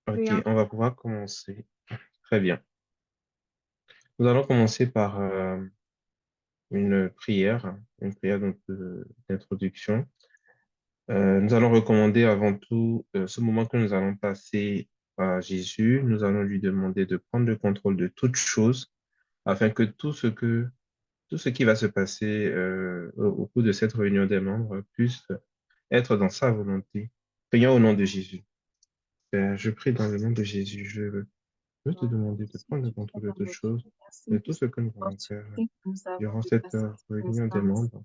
Ok, Prions. on va pouvoir commencer. Très bien. Nous allons commencer par une prière d'introduction. Nous allons recommander avant tout ce moment que nous allons passer à Jésus. Nous allons lui demander de prendre le contrôle de toutes choses afin que tout ce qui va se passer au cours de cette réunion des membres puisse être dans sa volonté. Prions au nom de Jésus. Père, je prie dans le nom de Jésus. Je veux te demander de Merci prendre le du contrôle de fond de toutes notre choses, cœur. de Merci tout pour ce cette que nous allons faire opportunité que nous avons durant de cette passer cette réunion des instance. membres.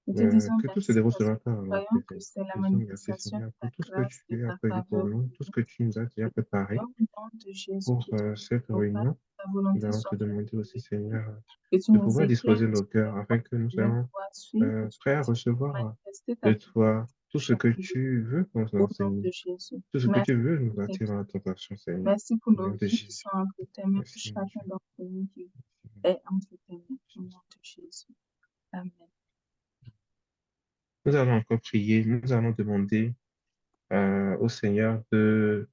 Nous te disons Que tout se merci déroule parce selon que ta nous volonté, croyons que Seigneur. c'est la Disons merci, manifestation de Seigneur, ta pour tout ce que grâce, de tu as ta prévu pour faveur. nous, tout ce que tu nous as déjà préparé Prions au nom de Jésus pour que ton, cette oh Père, réunion. ta Nous volonté allons te soit faite demander aussi, aujourd'hui, Seigneur, que tu de nous pouvoir éclaires, disposer que nos tu nous cœurs afin apportes que nous la lumière soyons pour suivre, que tu prêts à puisses recevoir manifester ta de volonté toi sur tout ce que chacun de nous. tu veux nous Au nom enseigner, de Jésus. tout ce que tu Merci veux pour nous tes attirer dans biens. la tentation, Seigneur. Merci pour Au nos nom de vies qui Jésus. sont entre tes mains, pour Merci, mon chacun Dieu. d'entre nous qui Merci, mon est entre tes mains. Au Dieu. nom de Jésus. Amen. Nous allons encore prier, nous allons demander au Seigneur de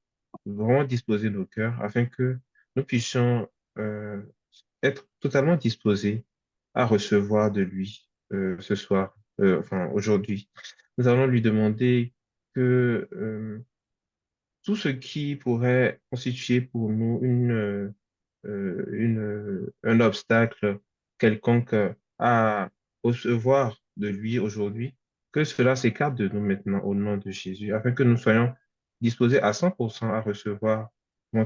vraiment disposer nos cœurs afin que nous puissions euh, être totalement disposés à recevoir de lui ce soir, enfin aujourd'hui. Nous allons lui demander que tout ce qui pourrait constituer pour nous un obstacle quelconque à recevoir de lui aujourd'hui, que cela s'écarte de nous maintenant au nom de Jésus, afin que nous soyons disposés à 100% à recevoir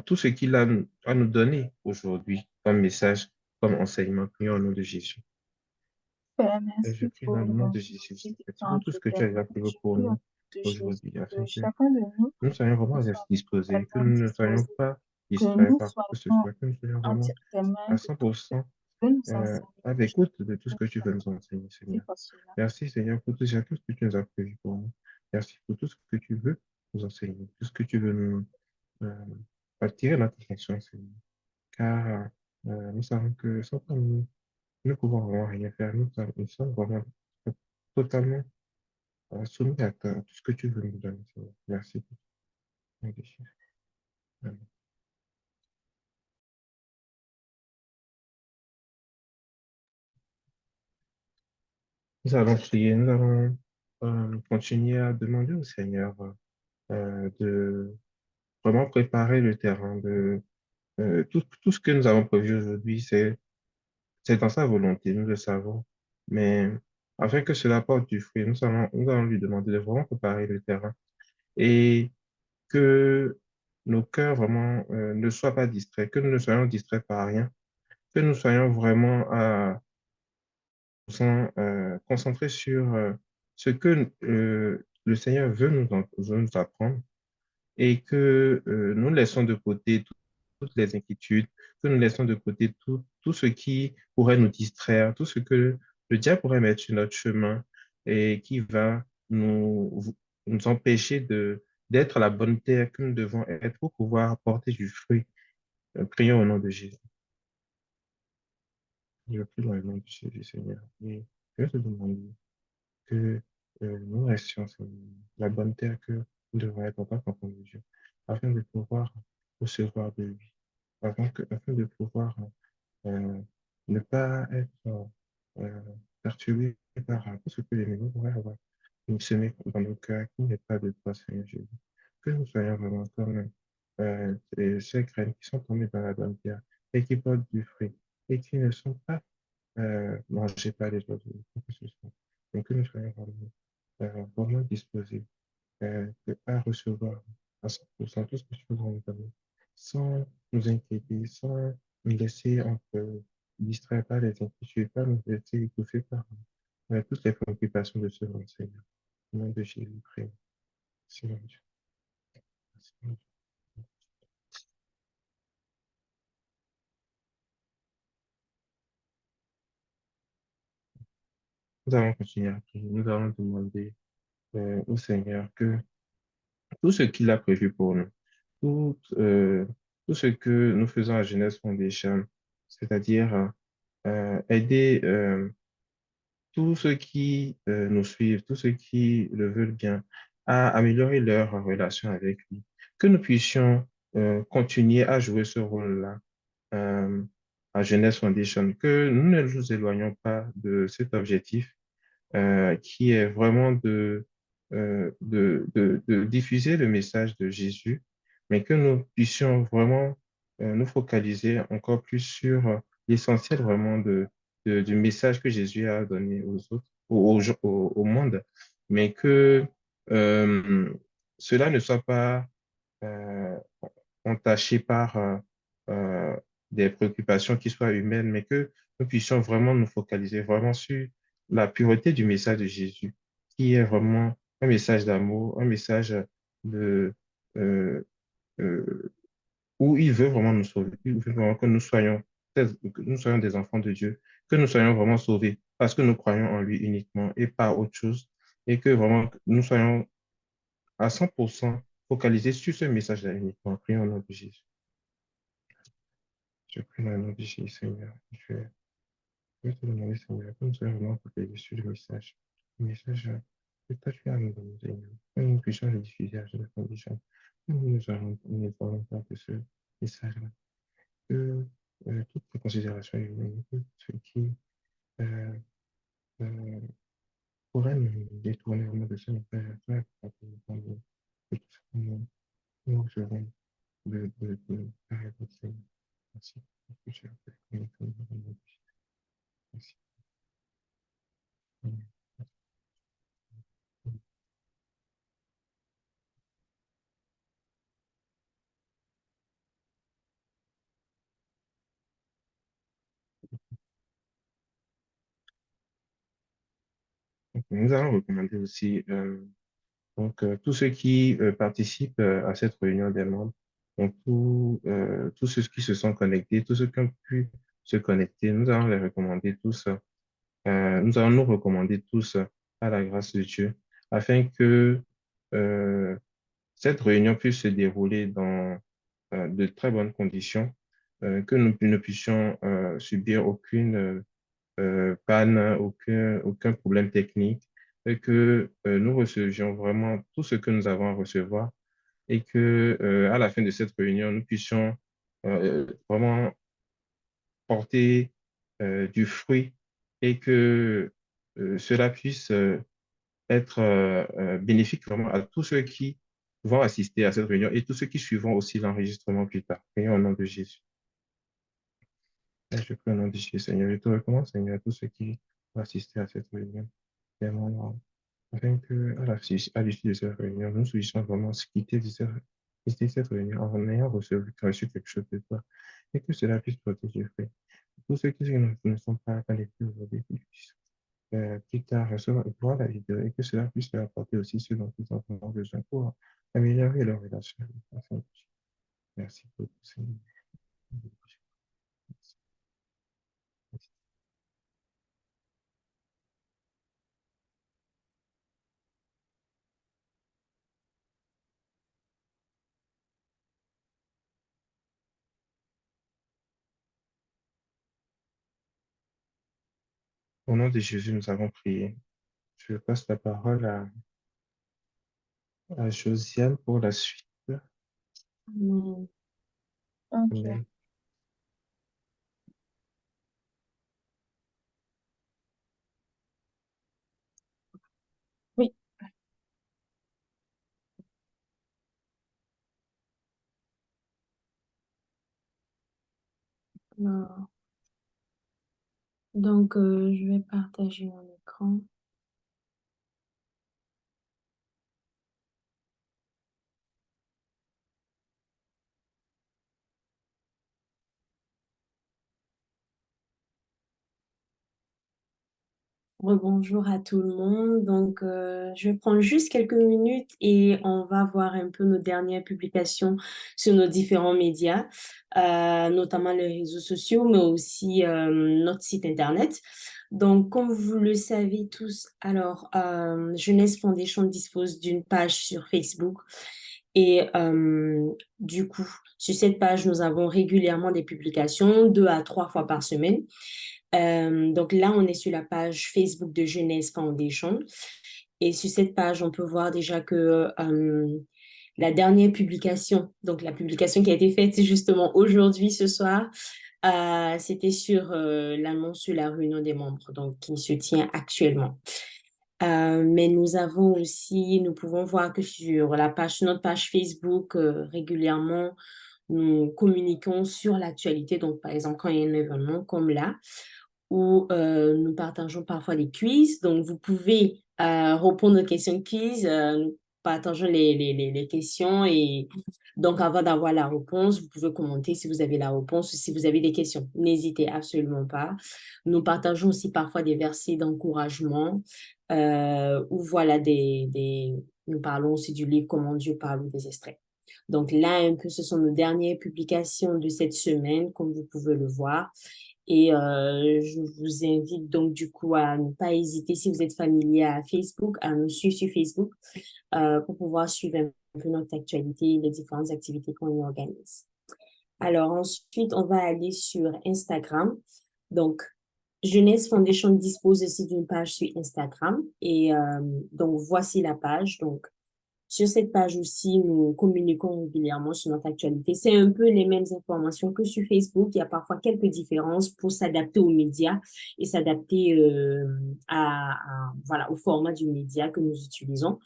tout ce qu'il a à nous donner aujourd'hui comme message, comme enseignement. Prions au nom de Jésus. Père, Et je merci prie dans pour le nom nos de vies Jésus. qui Merci sont pour tout entre ce que tes tu as déjà mains. prévu Je pour prie au nom nous de Jésus aujourd'hui, que afin que chacun de nous, nous soyons vraiment nous soyons disposés, que totalement nous ne soyons disposés, pas que distraits nous par quoi que ce soyons soit, que nous soyons entre vraiment tes mains, à que tout ce que 100% tu veux nous enseigner, à que l'écoute de tout ce chacun que tu de veux nous nous enseigner, merci Seigneur. pour cela. Merci, Seigneur, pour tout ce que tu nous as prévu pour nous. Merci pour tout ce que tu veux nous enseigner, tout ce que tu veux nous euh, attirer notre attention, Seigneur. Car nous savons que sans toi, nous ne pouvons vraiment rien faire. Nous sommes vraiment totalement soumis à tout ce que tu veux nous donner, Seigneur. Merci pour tout. Amen. Nous allons prier, nous allons continuer à demander au Seigneur de vraiment préparer le terrain, tout ce que nous avons prévu aujourd'hui, c'est dans sa volonté, nous le savons. Mais afin que cela porte du fruit, nous allons lui demander de vraiment préparer le terrain et que nos cœurs vraiment ne soient pas distraits, que nous ne soyons distraits par rien, que nous soyons vraiment concentrés sur ce que le Seigneur veut nous apprendre et que nous laissons de côté toutes les inquiétudes, que nous laissons de côté tout ce qui pourrait nous distraire, tout ce que le diable pourrait mettre sur notre chemin et qui va nous empêcher d'être la bonne terre que nous devons être pour pouvoir apporter du fruit. Prions au nom de Jésus. Je prie dans le nom de Jésus, Seigneur. Et je te demande que nous restions sur la bonne terre que nous devons être en tant qu'enfants de Dieu, afin de pouvoir recevoir de lui, afin de pouvoir euh, ne pas être euh, perturbé par tout ce que l'ennemi pourrait avoir semé dans nos cœurs, qui n'est pas de toi, Seigneur Jésus. Que nous soyons vraiment comme ces graines qui sont tombées dans la bonne terre et qui portent du fruit et qui ne sont pas mangées par les oiseaux, quoi que ce soit. Donc que nous soyons vraiment disposés à recevoir à 100% tout ce que tu veux nous donner, sans nous inquiéter, sans nous laisser un peu distraire par les inquiétudes, pas nous laisser étouffer par toutes les préoccupations de ce monde, Seigneur. Au nom de Jésus, prie. Merci, mon Dieu. Merci, mon Dieu. Nous allons continuer à prier. Nous allons demander au Seigneur que tout ce qu'il a prévu pour nous, tout, euh, tout ce que nous faisons à Jeunesse Foundation, c'est-à-dire aider tous ceux qui nous suivent, tous ceux qui le veulent bien, à améliorer leur relation avec lui. Que nous puissions continuer à jouer ce rôle-là euh, à Jeunesse Foundation, que nous ne nous éloignons pas de cet objectif qui est vraiment de diffuser le message de Jésus, mais que nous puissions vraiment nous focaliser encore plus sur l'essentiel vraiment du message que Jésus a donné aux autres, au monde, mais que euh, cela ne soit pas euh, entachés par euh, des préoccupations qui soient humaines, mais que nous puissions vraiment nous focaliser vraiment sur la pureté du message de Jésus, qui est vraiment un message d'amour, un message de, euh, euh, où il veut vraiment nous sauver, il veut vraiment que nous soyons des enfants de Dieu, que nous soyons vraiment sauvés parce que nous croyons en lui uniquement et pas autre chose, et que vraiment nous soyons à 100% focalisés sur ce message-là uniquement. Prions au nom de Jésus. Je prie dans le nom de Jésus, Seigneur. Je vais te demander, Seigneur, que nous soyons vraiment focalisés sur le message que toi tu as à nous donner, Seigneur. Que nous puissions le diffuser à chaque condition. Que nous ne parlons pas de ce message-là. Que toutes les considérations humaines, que ce qui euh, euh, pourrait nous détourner vraiment de ce message, toi, pour que tout ce que nous recevons de ta réponse, Seigneur. Merci. Parce que tu as fait comme il faut, dans le nom de Jésus. Merci. Amen. Donc, nous allons recommander aussi tous ceux qui participent à cette réunion des membres, donc tous ceux qui se sont connectés, tous ceux qui ont pu se connecter, nous allons les recommander tous, nous allons nous recommander tous à la grâce de Dieu, afin que euh, cette réunion puisse se dérouler dans de très bonnes conditions, que nous ne puissions subir aucune panne, aucun problème technique, et que nous recevions vraiment tout ce que nous avons à recevoir et que à la fin de cette réunion, nous puissions vraiment porter du fruit et que cela puisse être bénéfique vraiment à tous ceux qui vont assister à cette réunion et tous ceux qui suivront aussi l'enregistrement plus tard. Prions au nom de Jésus. Je prie au nom de Jésus, Seigneur. Je te recommande, Seigneur, à tous ceux qui vont assister à cette réunion. Vraiment, afin que, à l'issue de cette réunion, nous puissions vraiment se quitter cette réunion en ayant reçu quelque chose de toi et que cela puisse porter du fruit. Tous ceux qui ne sont pas connectés aujourd'hui, qu'ils puissent plus tard recevoir voir la vidéo et que cela puisse leur apporter aussi ce dont ils ont vraiment besoin pour améliorer leur relation avec la Sainte. Merci pour tout, Seigneur. Au nom de Jésus, nous avons prié. Je passe la parole à Josiane pour la suite. Mm. Ok. Amen. Oui. Alors, donc, je vais partager mon écran. Bonjour à tout le monde. Donc, je vais prendre juste quelques minutes et on va voir un peu nos dernières publications sur nos différents médias, notamment les réseaux sociaux, mais aussi notre site Internet. Donc, comme vous le savez tous, alors, Jeunesse Foundation dispose d'une page sur Facebook et du coup, sur cette page, nous avons régulièrement des publications, 2 à 3 fois par semaine. Donc là, on est sur la page Facebook de Jeunesse Foundation. Et sur cette page, on peut voir déjà que la dernière publication, donc la publication qui a été faite justement aujourd'hui, ce soir, c'était sur l'annonce sur la réunion des membres, donc qui se tient actuellement. Mais nous avons aussi, nous pouvons voir que sur sur notre page Facebook, régulièrement, nous communiquons sur l'actualité. Donc, par exemple, quand il y a un événement comme là, où nous partageons parfois des quiz. Donc, vous pouvez répondre aux questions quiz. Nous partageons les questions et donc, avant d'avoir la réponse, vous pouvez commenter si vous avez la réponse ou si vous avez des questions. N'hésitez absolument pas. Nous partageons aussi parfois des versets d'encouragement ou voilà, nous parlons aussi du livre Comment Dieu parle ou des extraits. Donc là, un peu, ce sont nos dernières publications de cette semaine, comme vous pouvez le voir. Et je vous invite donc du coup à ne pas hésiter, si vous êtes familier à Facebook, à nous suivre sur Facebook pour pouvoir suivre un peu notre actualité, les différentes activités qu'on y organise. Alors ensuite, on va aller sur Instagram. Donc, Jeunesse Foundation dispose aussi d'une page sur Instagram. Et donc, voici la page. Donc, sur cette page aussi, nous communiquons régulièrement sur notre actualité. C'est un peu les mêmes informations que sur Facebook. Il y a parfois quelques différences pour s'adapter aux médias et s'adapter voilà, au format du média que nous utilisons.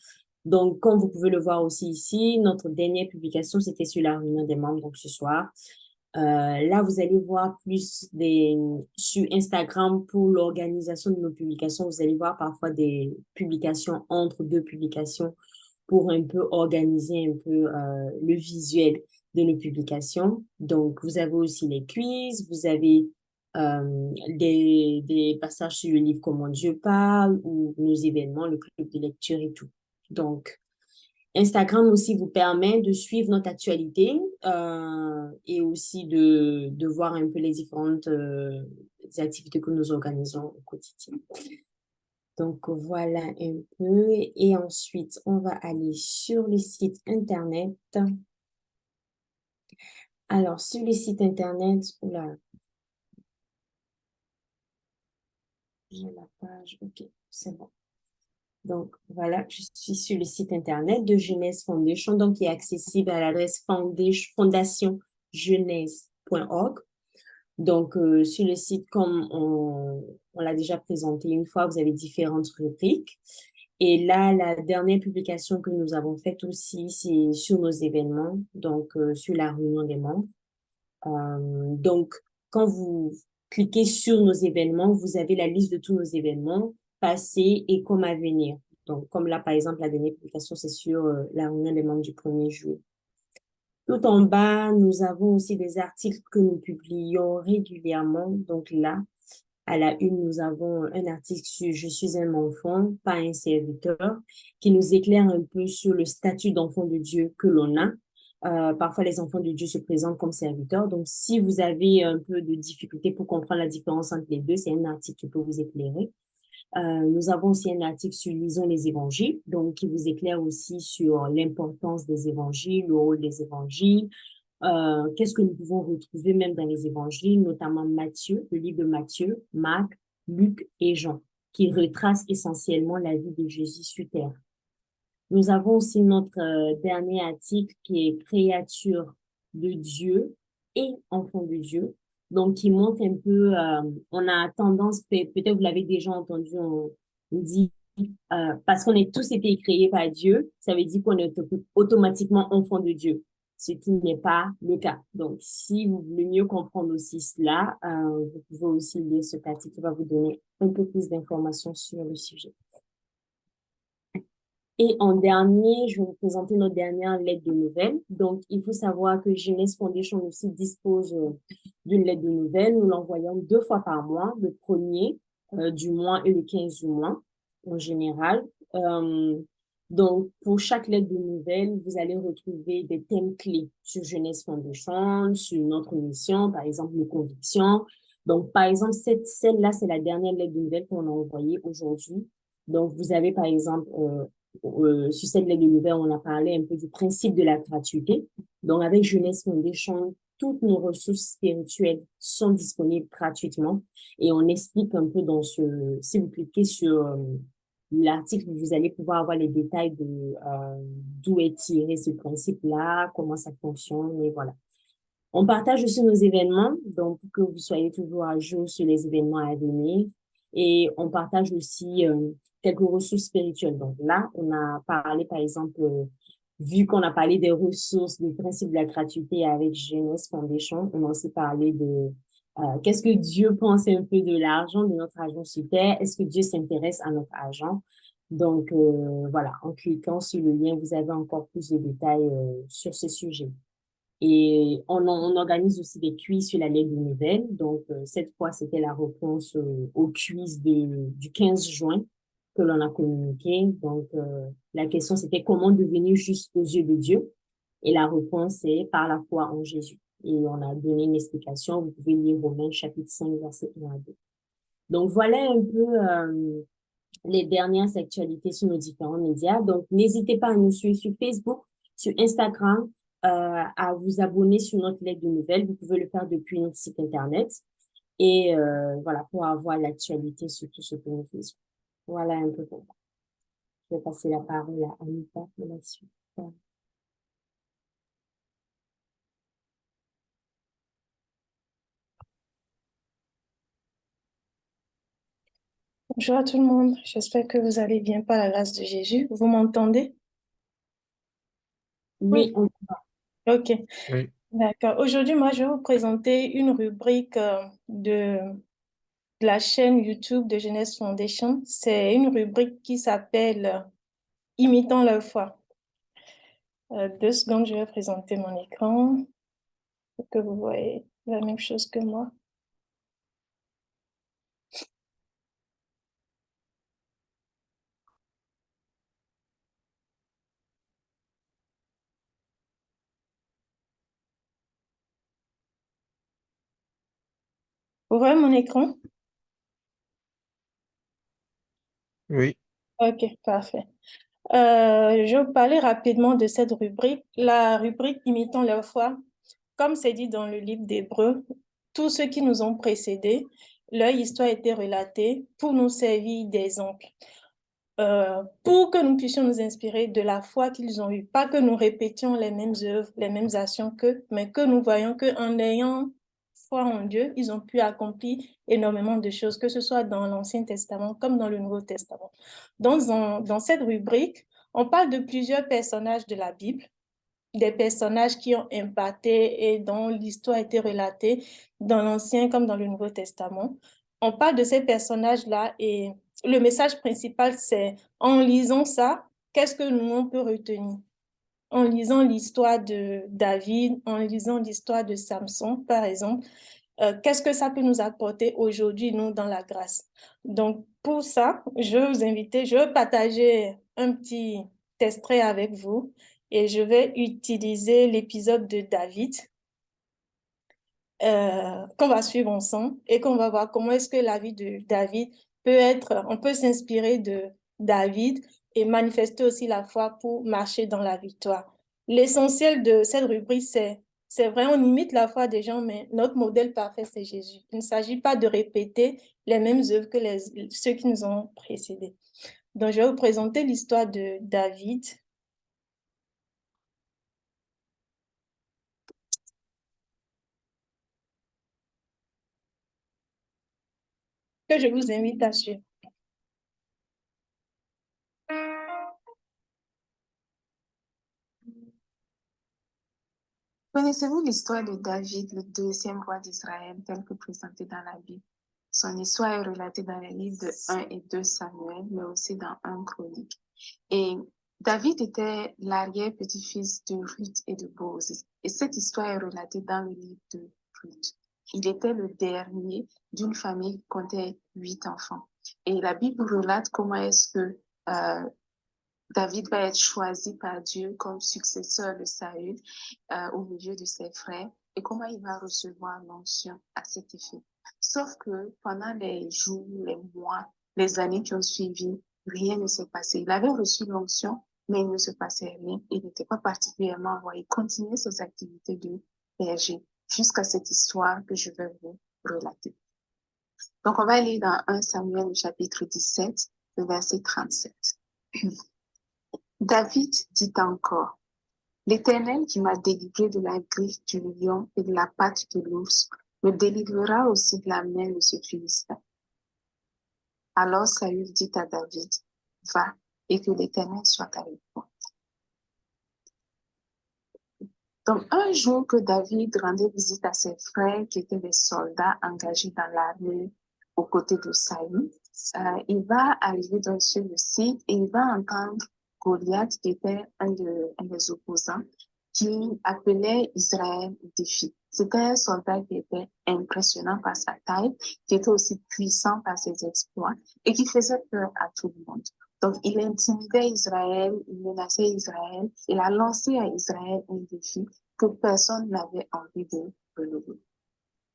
Donc, comme vous pouvez le voir aussi ici, notre dernière publication, c'était sur la réunion des membres, donc ce soir. Là, vous allez voir sur Instagram pour l'organisation de nos publications. Vous allez voir parfois des publications entre deux publications pour un peu organiser un peu le visuel de nos publications. Donc, vous avez aussi les quiz, vous avez des passages sur le livre Comment Dieu parle ou nos événements, le club de lecture et tout. Donc, Instagram aussi vous permet de suivre notre actualité et aussi de voir un peu les différentes activités que nous organisons au quotidien. Donc, voilà un peu. Et ensuite, on va aller sur le site Internet. Alors, sur le site Internet, oula, j'ai la page. OK, c'est bon. Donc, voilà, je suis sur le site Internet de Jeunesse Foundation, donc qui est accessible à l'adresse fondationjeunesse.org. Donc, sur le site, comme on l'a déjà présenté une fois, vous avez différentes rubriques. Et là, la dernière publication que nous avons faite aussi, c'est sur nos événements, donc sur la réunion des membres. Donc, quand vous cliquez sur nos événements, vous avez la liste de tous nos événements passés et comme à venir. Donc, comme là, par exemple, la dernière publication, c'est sur la réunion des membres du 1er juillet. Tout en bas, nous avons aussi des articles que nous publions régulièrement. Donc là, à la une, nous avons un article sur Je suis un enfant, pas un serviteur, qui nous éclaire un peu sur le statut d'enfant de Dieu que l'on a. Parfois, les enfants de Dieu se présentent comme serviteurs. Donc, si vous avez un peu de difficulté pour comprendre la différence entre les deux, c'est un article qui peut vous éclairer. Nous avons aussi un article sur Lisons les évangiles, donc qui vous éclaire aussi sur l'importance des évangiles, le rôle des évangiles, qu'est-ce que nous pouvons retrouver même dans les évangiles, notamment Matthieu, le livre de Matthieu, Marc, Luc et Jean, qui retracent essentiellement la vie de Jésus sur terre. Nous avons aussi notre dernier article qui est Créature de Dieu et enfant de Dieu. Donc, qui montre un peu, on a tendance, peut-être vous l'avez déjà entendu, on dit, parce qu'on est tous été créés par Dieu, ça veut dire qu'on est automatiquement enfant de Dieu, ce qui n'est pas le cas. Donc, si vous voulez mieux comprendre aussi cela, vous pouvez aussi lire ce article qui va vous donner un peu plus d'informations sur le sujet. Et en dernier, je vais vous présenter notre dernière lettre de nouvelles. Donc, il faut savoir que Jeunesse Foundation aussi dispose d'une lettre de nouvelles. Nous l'envoyons 2 fois par mois, le 1er du mois et le 15 du mois en général. Donc, pour chaque lettre de nouvelles, vous allez retrouver des thèmes clés sur Jeunesse Foundation, sur notre mission, par exemple, nos convictions. Donc, par exemple, celle-là, c'est la dernière lettre de nouvelles qu'on a envoyée aujourd'hui. Donc, vous avez, par exemple, sur cette lettre de nouvelles, on a parlé un peu du principe de la gratuité. Donc, avec Jeunesse Foundation, toutes nos ressources spirituelles sont disponibles gratuitement et on explique un peu si vous cliquez sur l'article, vous allez pouvoir avoir les détails de d'où est tiré ce principe-là, comment ça fonctionne, et voilà. On partage aussi nos événements, donc pour que vous soyez toujours à jour sur les événements à venir. Et on partage aussi quelques ressources spirituelles. Donc là, on a parlé, par exemple, vu qu'on a parlé des ressources, du principe de la gratuité avec Jeunesse Foundation, on a aussi parlé de qu'est-ce que Dieu pense un peu de l'argent, de notre argent sur Terre. Est-ce que Dieu s'intéresse à notre argent? Donc voilà, en cliquant sur le lien, vous avez encore plus de détails sur ce sujet. Et on organise aussi des quiz sur la lettre de nouvelles. Donc, cette fois, c'était la réponse au quiz du 15 juin que l'on a communiqué. Donc, la question, c'était comment devenir juste aux yeux de Dieu? Et la réponse est par la foi en Jésus. Et on a donné une explication. Vous pouvez lire Romains chapitre 5, verset 1 à 2. Donc, voilà un peu les dernières actualités sur nos différents médias. Donc, n'hésitez pas à nous suivre sur Facebook, sur Instagram, à vous abonner sur notre lettre de nouvelles. Vous pouvez le faire depuis notre site Internet. Et voilà, pour avoir l'actualité sur tout ce que nous faisons. Voilà un peu pour moi. Je vais passer la parole à Anita pour la suite. Bonjour à tout le monde, j'espère que vous allez bien par la grâce de Jésus. Vous m'entendez? Oui, on... Ok, Oui, d'accord. Aujourd'hui, moi, je vais vous présenter une rubrique de la chaîne YouTube de Jeunesse Foundation. C'est une rubrique qui s'appelle Imitant leur foi. 2 secondes, je vais présenter mon écran pour que vous voyez la même chose que moi. Vous voyez mon écran? oui, Ok, parfait. Je vais vous parler rapidement de cette rubrique. La rubrique Imitant leur foi, comme c'est dit dans le livre d'Hébreux, tous ceux qui nous ont précédés, leur histoire a été relatée pour nous servir d'exemple, pour que nous puissions nous inspirer de la foi qu'ils ont eue. Pas que nous répétions les mêmes œuvres, les mêmes actions qu'eux, mais que nous voyons qu'en ayant foi en Dieu, ils ont pu accomplir énormément de choses, que ce soit dans l'Ancien Testament comme dans le Nouveau Testament. Dans cette rubrique, on parle de plusieurs personnages de la Bible, des personnages qui ont impacté et dont l'histoire a été relatée dans l'Ancien comme dans le Nouveau Testament. On parle de ces personnages-là et le message principal, c'est en lisant ça, qu'est-ce que nous on peut retenir? En lisant l'histoire de David, en lisant l'histoire de Samson, par exemple, qu'est-ce que ça peut nous apporter aujourd'hui, nous, dans la grâce? Donc, pour ça, je vais vous inviter, je vais partager un petit extrait avec vous et je vais utiliser l'épisode de David qu'on va suivre ensemble et qu'on va voir comment est-ce que la vie de David peut être, on peut s'inspirer de David et manifester aussi la foi pour marcher dans la victoire. L'essentiel de cette rubrique, c'est vrai, on imite la foi des gens, mais notre modèle parfait, c'est Jésus. Il ne s'agit pas de répéter les mêmes œuvres que ceux qui nous ont précédés. Donc, je vais vous présenter l'histoire de David. Que je vous invite à suivre. Connaissez-vous l'histoire de David, le deuxième roi d'Israël, tel que présenté dans la Bible? Son histoire est relatée dans les livres de 1 et 2 Samuel, mais aussi dans 1 Chronique. Et David était l'arrière-petit-fils de Ruth et de Boaz. Et cette histoire est relatée dans le livre de Ruth. Il était le dernier d'une famille qui comptait 8 enfants. Et la Bible relate comment est-ce que David va être choisi par Dieu comme successeur de Saül au milieu de ses frères et comment il va recevoir l'onction à cet effet. Sauf que pendant les jours, les mois, les années qui ont suivi, rien ne s'est passé. Il avait reçu l'onction, mais il ne se passait rien. Il n'était pas particulièrement envoyé. Il continuait ses activités de berger jusqu'à cette histoire que je vais vous relater. Donc, on va aller dans 1 Samuel, chapitre 17, le verset 37. David dit encore, l'Éternel qui m'a délivré de la griffe du lion et de la patte de l'ours me délivrera aussi de la main de ce Philistin. Alors Saül dit à David, va et que l'Éternel soit avec toi. Donc, un jour que David rendait visite à ses frères qui étaient des soldats engagés dans l'armée aux côtés de Saül, il va arriver sur le site et il va entendre Goliath, qui était un des opposants, qui appelait Israël au défi. C'était un soldat qui était impressionnant par sa taille, qui était aussi puissant par ses exploits et qui faisait peur à tout le monde. Donc, il intimidait Israël, il menaçait Israël, il a lancé à Israël un défi que personne n'avait envie de relever.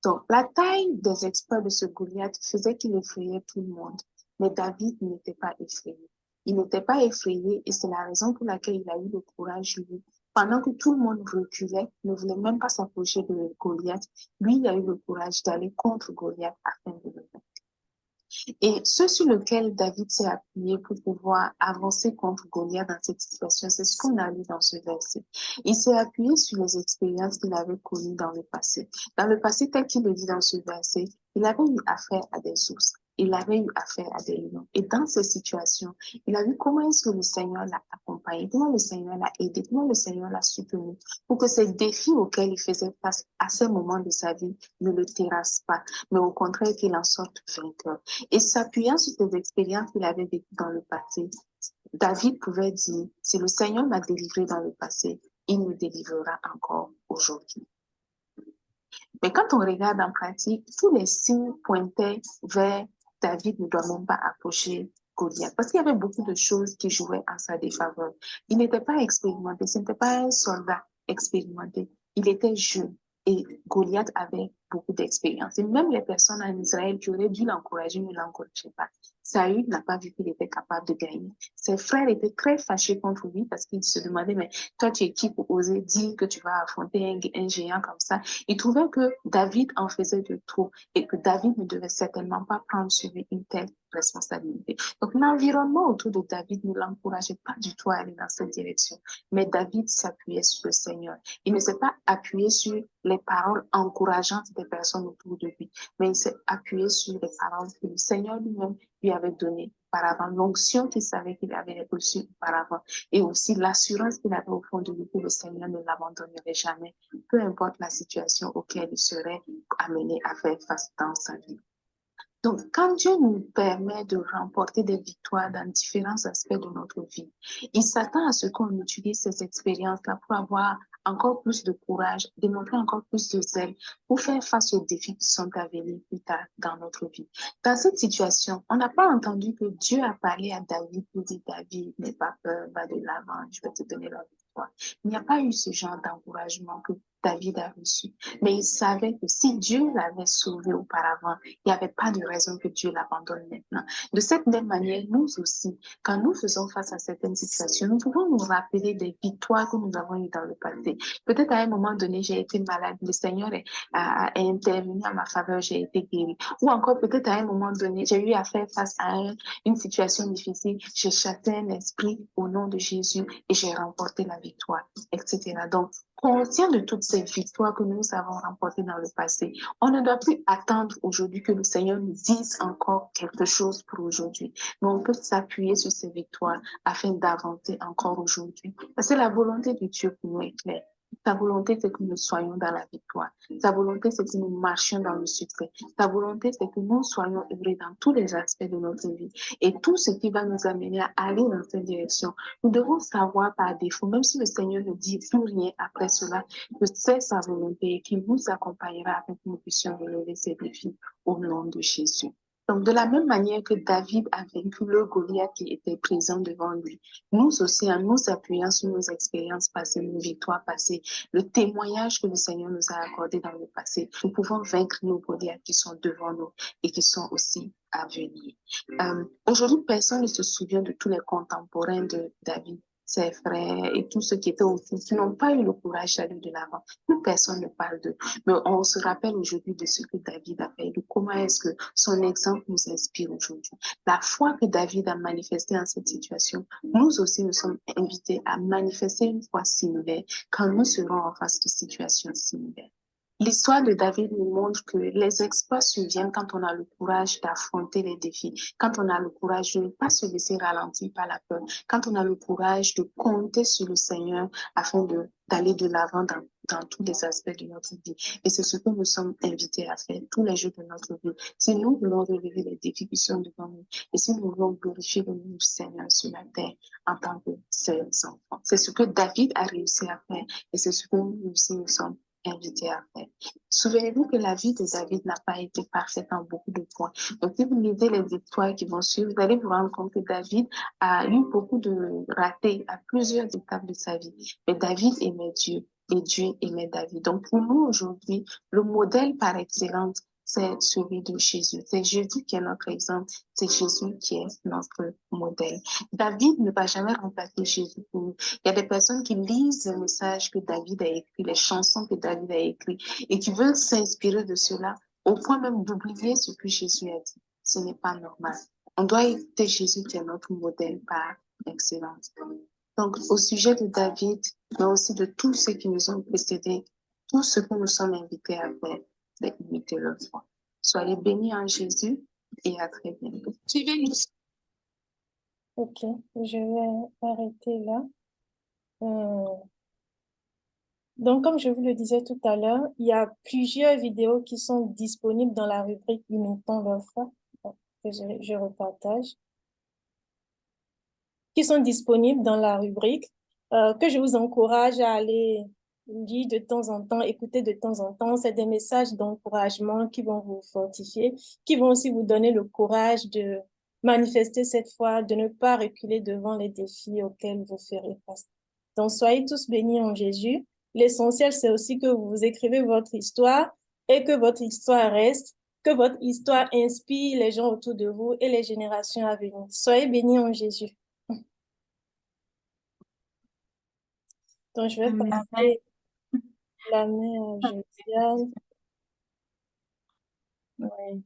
Donc, la taille des exploits de ce Goliath faisait qu'il effrayait tout le monde. Mais David n'était pas effrayé. Il n'était pas effrayé et c'est la raison pour laquelle il a eu le courage, lui. Pendant que tout le monde reculait, ne voulait même pas s'approcher de Goliath, lui, il a eu le courage d'aller contre Goliath afin de le vaincre. Et ce sur lequel David s'est appuyé pour pouvoir avancer contre Goliath dans cette situation, c'est ce qu'on a lu dans ce verset. Il s'est appuyé sur les expériences qu'il avait connues dans le passé. Dans le passé, tel qu'il le dit dans ce verset, il avait eu affaire à des ours. Il avait eu affaire à des lions. Et dans ces situations, il a vu comment est-ce que le Seigneur l'a accompagné, comment le Seigneur l'a aidé, comment le Seigneur l'a soutenu pour que ces défis auxquels il faisait face à ces moments de sa vie ne le terrassent pas, mais au contraire qu'il en sorte vainqueur. Et s'appuyant sur ces expériences qu'il avait vécues dans le passé, David pouvait dire, si le Seigneur m'a délivré dans le passé, il me délivrera encore aujourd'hui. Mais quand on regarde en pratique, tous les signes pointaient vers David ne doit même pas approcher Goliath. Parce qu'il y avait beaucoup de choses qui jouaient en sa défaveur. Il n'était pas expérimenté, ce n'était pas un soldat expérimenté. Il était jeune et Goliath avait beaucoup d'expérience. Et même les personnes en Israël qui auraient dû l'encourager ne l'encourageaient pas. Saül n'a pas vu qu'il était capable de gagner. Ses frères étaient très fâchés contre lui parce qu'ils se demandaient, mais toi, tu es qui pour oser dire que tu vas affronter un géant comme ça? Ils trouvaient que David en faisait de trop et que David ne devait certainement pas prendre sur lui une telle responsabilité. Donc, l'environnement autour de David ne l'encourageait pas du tout à aller dans cette direction. Mais David s'appuyait sur le Seigneur. Il ne s'est pas appuyé sur les paroles encourageantes des personnes autour de lui, mais il s'est appuyé sur les paroles que le Seigneur lui-même lui avait données auparavant, l'onction qu'il savait qu'il avait reçue auparavant, et aussi l'assurance qu'il avait au fond de lui que le Seigneur ne l'abandonnerait jamais, peu importe la situation auquel il serait amené à faire face dans sa vie. Donc, quand Dieu nous permet de remporter des victoires dans différents aspects de notre vie, il s'attend à ce qu'on utilise ces expériences-là pour avoir encore plus de courage, démontrer encore plus de zèle pour faire face aux défis qui sont à venir plus tard dans notre vie. Dans cette situation, on n'a pas entendu que Dieu a parlé à David pour dire, David, n'aie pas peur, va de l'avant, je vais te donner la victoire. Il n'y a pas eu ce genre d'encouragement que David a reçu. Mais il savait que si Dieu l'avait sauvé auparavant, il n'y avait pas de raison que Dieu l'abandonne maintenant. De cette même manière, nous aussi, quand nous faisons face à certaines situations, nous pouvons nous rappeler des victoires que nous avons eues dans le passé. Peut-être à un moment donné, j'ai été malade, le Seigneur a intervenu à ma faveur, j'ai été guérie. Ou encore peut-être à un moment donné, j'ai eu à faire face à une situation difficile, j'ai chassé un esprit au nom de Jésus et j'ai remporté la victoire, etc. Donc, conscient de toutes ces victoires que nous avons remportées dans le passé, on ne doit plus attendre aujourd'hui que le Seigneur nous dise encore quelque chose pour aujourd'hui, mais on peut s'appuyer sur ces victoires afin d'avancer encore aujourd'hui. Parce que la volonté de Dieu pour nous est claire. Sa volonté, c'est que nous soyons dans la victoire. Sa volonté, c'est que nous marchions dans le succès. Sa volonté, c'est que nous soyons heureux dans tous les aspects de notre vie. Et tout ce qui va nous amener à aller dans cette direction, nous devons savoir par défaut, même si le Seigneur ne dit plus rien après cela, que c'est sa volonté et qu'il nous accompagnera afin que nous puissions relever ces défis au nom de Jésus. Donc, de la même manière que David a vaincu le Goliath qui était présent devant lui, nous aussi, en nous appuyant sur nos expériences passées, nos victoires passées, le témoignage que le Seigneur nous a accordé dans le passé, nous pouvons vaincre nos Goliaths qui sont devant nous et qui sont aussi à venir. Aujourd'hui, personne ne se souvient de tous les contemporains de David. ses frères et tous ceux qui étaient autour, qui n'ont pas eu le courage d'aller de l'avant. Plus personne ne parle d'eux. Mais on se rappelle aujourd'hui de ce que David a fait, de comment est-ce que son exemple nous inspire aujourd'hui. La foi que David a manifestée en cette situation, nous aussi nous sommes invités à manifester une foi similaire quand nous serons en face de situations similaires. L'histoire de David nous montre que les exploits surviennent quand on a le courage d'affronter les défis, quand on a le courage de ne pas se laisser ralentir par la peur, quand on a le courage de compter sur le Seigneur afin d'aller de l'avant dans tous les aspects de notre vie. Et c'est ce que nous sommes invités à faire tous les jours de notre vie. Si nous voulons relever les défis qui sont devant nous et si nous voulons glorifier le nom du Seigneur sur la terre en tant que ses enfants. C'est ce que David a réussi à faire et c'est ce que nous aussi nous sommes invités à faire. Souvenez-vous que la vie de David n'a pas été parfaite en beaucoup de points. Donc, si vous lisez les histoires qui vont suivre, vous allez vous rendre compte que David a eu beaucoup de ratés à plusieurs étapes de sa vie. Mais David aimait Dieu et Dieu aimait David. Donc, pour nous, aujourd'hui, le modèle par excellence, c'est celui de Jésus. C'est Jésus qui est notre exemple. C'est Jésus qui est notre modèle. David ne va jamais remplacer Jésus pour nous. Il y a des personnes qui lisent les messages que David a écrits, les chansons que David a écrites et qui veulent s'inspirer de cela au point même d'oublier ce que Jésus a dit. Ce n'est pas normal. On doit écouter Jésus qui est notre modèle par excellence. Donc, au sujet de David, mais aussi de tous ceux qui nous ont précédés, tout ce que nous sommes invités à faire, c'est imiter leur foi. Soyez bénis en Jésus et à très bientôt. Suivez-nous. Ok, je vais arrêter là. Donc, comme je vous le disais tout à l'heure, il y a plusieurs vidéos qui sont disponibles dans la rubrique Imitant leur foi, que je repartage, qui sont disponibles dans la rubrique, que je vous encourage à aller lire de temps en temps, écouter de temps en temps. C'est des messages d'encouragement qui vont vous fortifier, qui vont aussi vous donner le courage de manifester cette foi, de ne pas reculer devant les défis auxquels vous ferez face. Donc, soyez tous bénis en Jésus. L'essentiel, c'est aussi que vous écrivez votre histoire et que votre histoire reste, que votre histoire inspire les gens autour de vous et les générations à venir. Soyez bénis en Jésus. Donc, je vais passer la main à Josiane. Oui.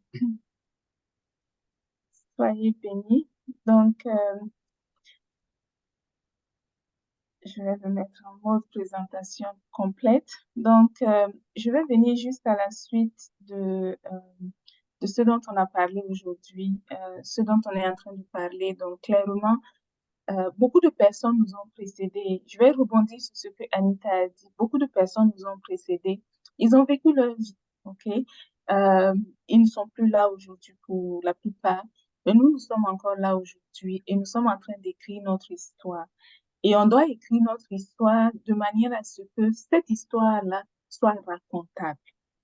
Soyez bénis. Donc, je vais me mettre en mode présentation complète. Donc, je vais venir juste à la suite de ce dont on a parlé aujourd'hui, ce dont on est en train de parler. Donc, clairement, beaucoup de personnes nous ont précédés. Je vais rebondir sur ce que Anita a dit. Beaucoup de personnes nous ont précédés. Ils ont vécu leur vie, ok? Ils ne sont plus là aujourd'hui pour la plupart, mais nous sommes encore là aujourd'hui et nous sommes en train d'écrire notre histoire. Et on doit écrire notre histoire de manière à ce que cette histoire-là soit racontable.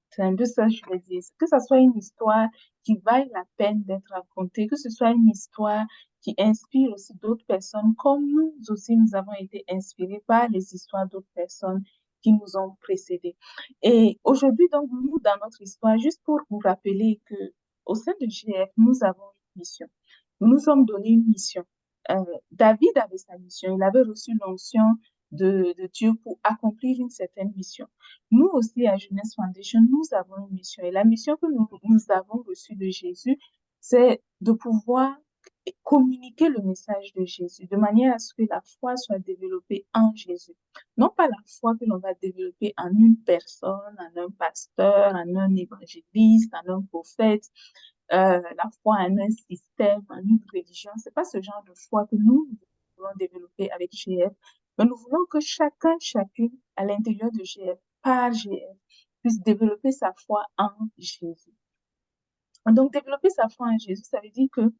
C'est un peu ça que je veux dire. Que ce soit une histoire qui vaille la peine d'être racontée, que ce soit une histoire qui inspire aussi d'autres personnes, comme nous aussi, nous avons été inspirés par les histoires d'autres personnes qui nous ont précédés. Et aujourd'hui, donc, nous, dans notre histoire, juste pour vous rappeler que au sein de GF, nous avons une mission. Nous nous sommes donné une mission. David avait sa mission. Il avait reçu l'onction de Dieu pour accomplir une certaine mission. Nous aussi, à Jeunesse Foundation, nous avons une mission. Et la mission que nous avons reçue de Jésus, c'est de pouvoir communiquer le message de Jésus de manière à ce que la foi soit développée en Jésus. Non pas la foi que l'on va développer en une personne, en un pasteur, en un évangéliste, en un prophète, la foi en un système, en une religion. C'est pas ce genre de foi que nous voulons développer avec GF, mais nous voulons que chacun, chacune, à l'intérieur de GF, par GF, puisse développer sa foi en Jésus. Donc, développer sa foi en Jésus, ça veut dire que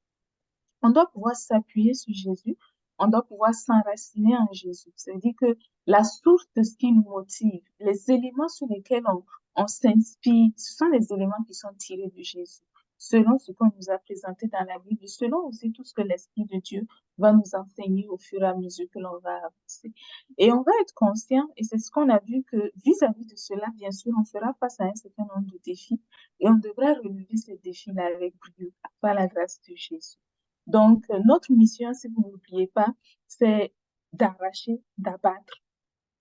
on doit pouvoir s'appuyer sur Jésus, on doit pouvoir s'enraciner en Jésus. Ça veut dire que la source de ce qui nous motive, les éléments sur lesquels on s'inspire, ce sont les éléments qui sont tirés de Jésus, selon ce qu'on nous a présenté dans la Bible, selon aussi tout ce que l'Esprit de Dieu va nous enseigner au fur et à mesure que l'on va avancer. Et on va être conscient, et c'est ce qu'on a vu que vis-à-vis de cela, bien sûr, on fera face à un certain nombre de défis, et on devra relever ces défis-là avec brio, par la grâce de Jésus. Donc, notre mission, si vous n'oubliez pas, c'est d'arracher, d'abattre,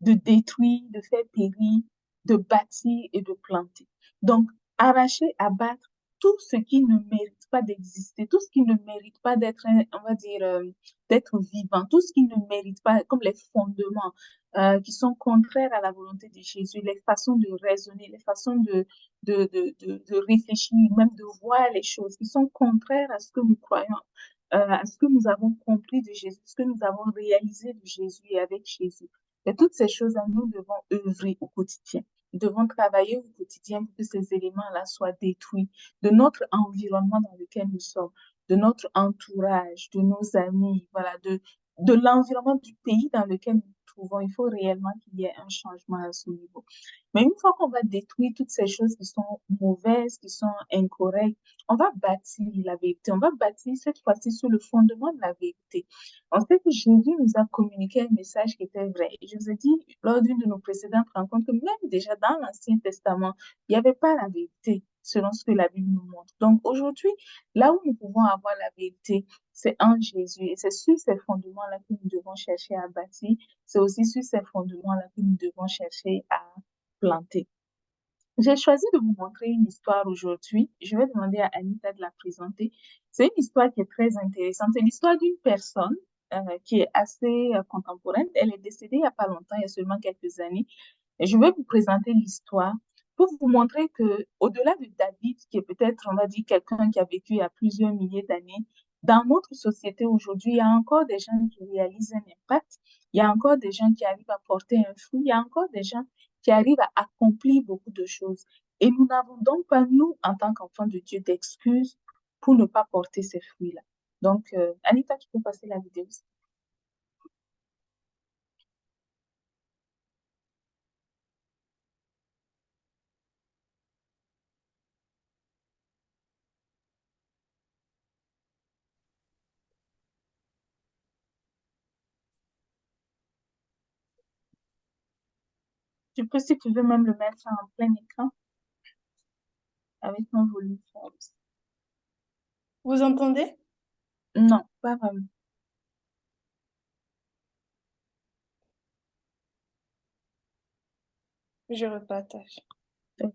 de détruire, de faire périr, de bâtir et de planter. Donc, arracher, abattre tout ce qui ne mérite pas d'exister, tout ce qui ne mérite pas d'être, on va dire, d'être vivant, tout ce qui ne mérite pas, comme les fondements qui sont contraires à la volonté de Jésus, les façons de raisonner, les façons de réfléchir, même de voir les choses qui sont contraires à ce que nous croyons, à ce que nous avons compris de Jésus, ce que nous avons réalisé de Jésus et avec Jésus. Et toutes ces choses-là, nous devons œuvrer au quotidien. Nous devons travailler au quotidien pour que ces éléments-là soient détruits de notre environnement dans lequel nous sommes, de notre entourage, de nos amis, voilà, de l'environnement du pays dans lequel nous nous trouvons. Il faut réellement qu'il y ait un changement à ce niveau. Mais une fois qu'on va détruire toutes ces choses qui sont mauvaises, qui sont incorrectes, on va bâtir la vérité. On va bâtir cette fois-ci sur le fondement de la vérité. On sait que Jésus nous a communiqué un message qui était vrai. Et je vous ai dit lors d'une de nos précédentes rencontres que même déjà dans l'Ancien Testament, il n'y avait pas la vérité selon ce que la Bible nous montre. Donc aujourd'hui, là où nous pouvons avoir la vérité, c'est en Jésus. Et c'est sur ces fondements-là que nous devons chercher à bâtir. C'est aussi sur ces fondements-là que nous devons chercher à planter. J'ai choisi de vous montrer une histoire aujourd'hui. Je vais demander à Anita de la présenter. C'est une histoire qui est très intéressante. C'est l'histoire d'une personne qui est assez contemporaine. Elle est décédée il n'y a pas longtemps, il y a seulement quelques années. Et je vais vous présenter l'histoire pour vous montrer que, au-delà de David, qui est peut-être, on va dire, quelqu'un qui a vécu il y a plusieurs milliers d'années, dans notre société aujourd'hui, il y a encore des gens qui réalisent un impact. Il y a encore des gens qui arrivent à porter un fruit. Il y a encore des gens qui arrivent à accomplir beaucoup de choses. Et nous n'avons donc pas, nous, en tant qu'enfants de Dieu, d'excuses pour ne pas porter ces fruits-là. Donc, Anita, tu peux passer la vidéo. Tu peux, si tu veux, même le mettre en plein écran avec un volume fort aussi. Vous entendez? Non, pas vraiment. Je repartage. Ok.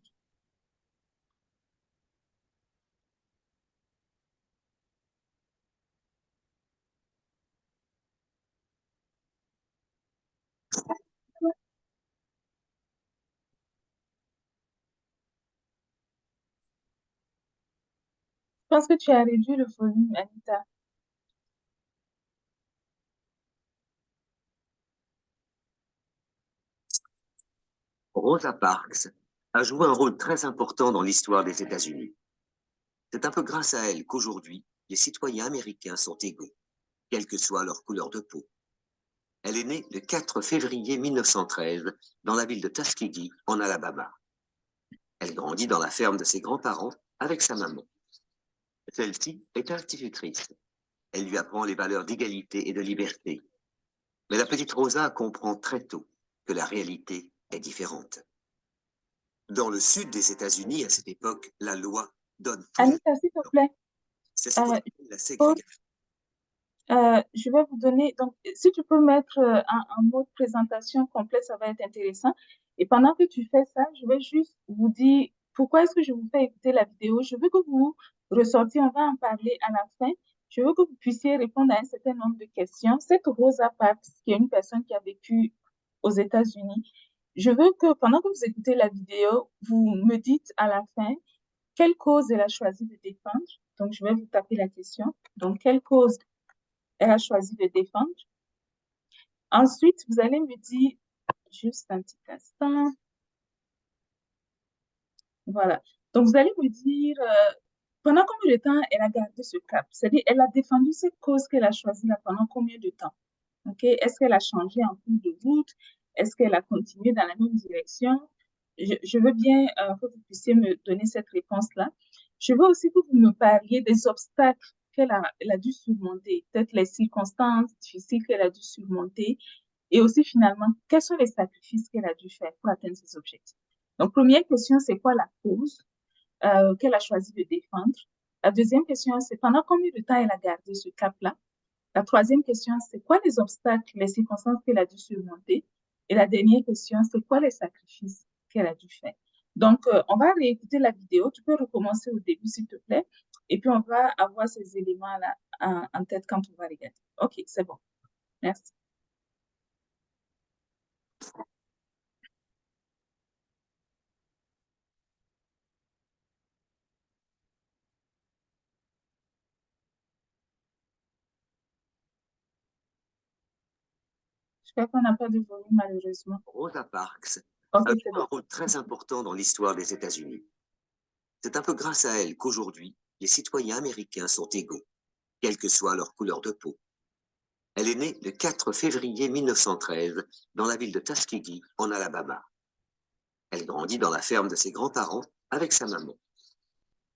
Je pense que tu as réduit le volume, Anita. Rosa Parks a joué un rôle très important dans l'histoire des États-Unis. C'est un peu grâce à elle qu'aujourd'hui, les citoyens américains sont égaux, quelle que soit leur couleur de peau. Elle est née le 4 février 1913 dans la ville de Tuskegee, en Alabama. Elle grandit dans la ferme de ses grands-parents avec sa maman. Celle-ci est institutrice. Elle lui apprend les valeurs d'égalité et de liberté. Mais la petite Rosa comprend très tôt que la réalité est différente. Dans le sud des États-Unis, à cette époque, la loi donne plus. Anita, s'il te plaît. C'est ce qu'on appelle la ségrégation. Je vais vous donner, donc, si tu peux mettre un mot de présentation complet, ça va être intéressant. Et pendant que tu fais ça, je vais juste vous dire pourquoi est-ce que je vous fais écouter la vidéo. Je veux que vous ressortiez, on va en parler à la fin. Je veux que vous puissiez répondre à un certain nombre de questions. Cette Rosa Parks, qui est une personne qui a vécu aux États-Unis, je veux que pendant que vous écoutez la vidéo, vous me dites à la fin quelle cause elle a choisi de défendre. Donc, je vais vous taper la question. Donc, quelle cause elle a choisi de défendre. Ensuite, vous allez me dire, juste un petit instant. Voilà. Donc, vous allez me dire, pendant combien de temps elle a gardé ce cap? C'est-à-dire, elle a défendu cette cause qu'elle a choisie là pendant combien de temps? OK? Est-ce qu'elle a changé en cours de route? Est-ce qu'elle a continué dans la même direction? Je veux bien que vous puissiez me donner cette réponse-là. Je veux aussi que vous me parliez des obstacles elle a dû surmonter, peut-être les circonstances difficiles qu'elle a dû surmonter, et aussi finalement, quels sont les sacrifices qu'elle a dû faire pour atteindre ses objectifs. Donc, première question, c'est quoi la cause qu'elle a choisi de défendre? La deuxième question, c'est pendant combien de temps elle a gardé ce cap-là? La troisième question, c'est quoi les obstacles, les circonstances qu'elle a dû surmonter? Et la dernière question, c'est quoi les sacrifices qu'elle a dû faire? Donc, on va réécouter la vidéo. Tu peux recommencer au début, s'il te plaît. Et puis, on va avoir ces éléments-là en tête quand on va regarder. OK, c'est bon. Merci. Je crois qu'on n'a pas de volume, malheureusement. Rosa Parks OK, a c'est joué bon. un rôle très important dans l'histoire des États-Unis. C'est un peu grâce à elle qu'aujourd'hui, les citoyens américains sont égaux, quelle que soit leur couleur de peau. Elle est née le 4 février 1913 dans la ville de Tuskegee, en Alabama. Elle grandit dans la ferme de ses grands-parents avec sa maman.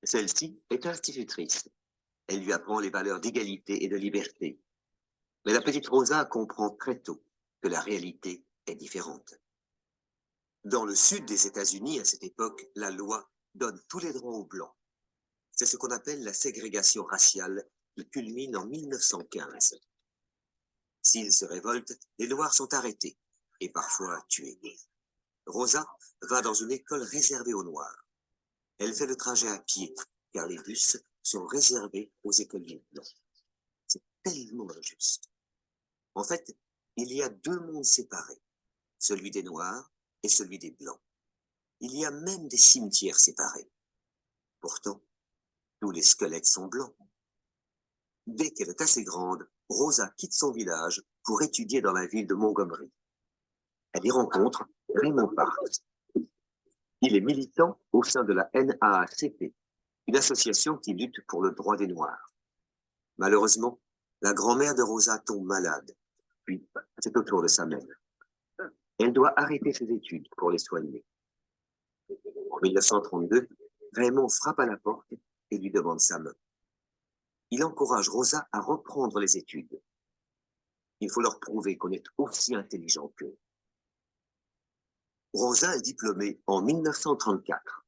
Celle-ci est institutrice. Elle lui apprend les valeurs d'égalité et de liberté. Mais la petite Rosa comprend très tôt que la réalité est différente. Dans le sud des États-Unis, à cette époque, la loi donne tous les droits aux Blancs. C'est ce qu'on appelle la ségrégation raciale qui culmine en 1915. S'ils se révoltent, les Noirs sont arrêtés et parfois tués. Rosa va dans une école réservée aux Noirs. Elle fait le trajet à pied, car les bus sont réservés aux écoliers blancs. C'est tellement injuste. En fait, il y a deux mondes séparés, celui des Noirs et celui des Blancs. Il y a même des cimetières séparés. Pourtant, tous les squelettes sont blancs. Dès qu'elle est assez grande, Rosa quitte son village pour étudier dans la ville de Montgomery. Elle y rencontre Raymond Parks. Il est militant au sein de la NAACP, une association qui lutte pour le droit des Noirs. Malheureusement, la grand-mère de Rosa tombe malade, puis c'est au tour de sa mère. Elle doit arrêter ses études pour les soigner. En 1932, Raymond frappe à la porte et lui demande sa main. Il encourage Rosa à reprendre les études. Il faut leur prouver qu'on est aussi intelligent qu'eux. Rosa est diplômée en 1934,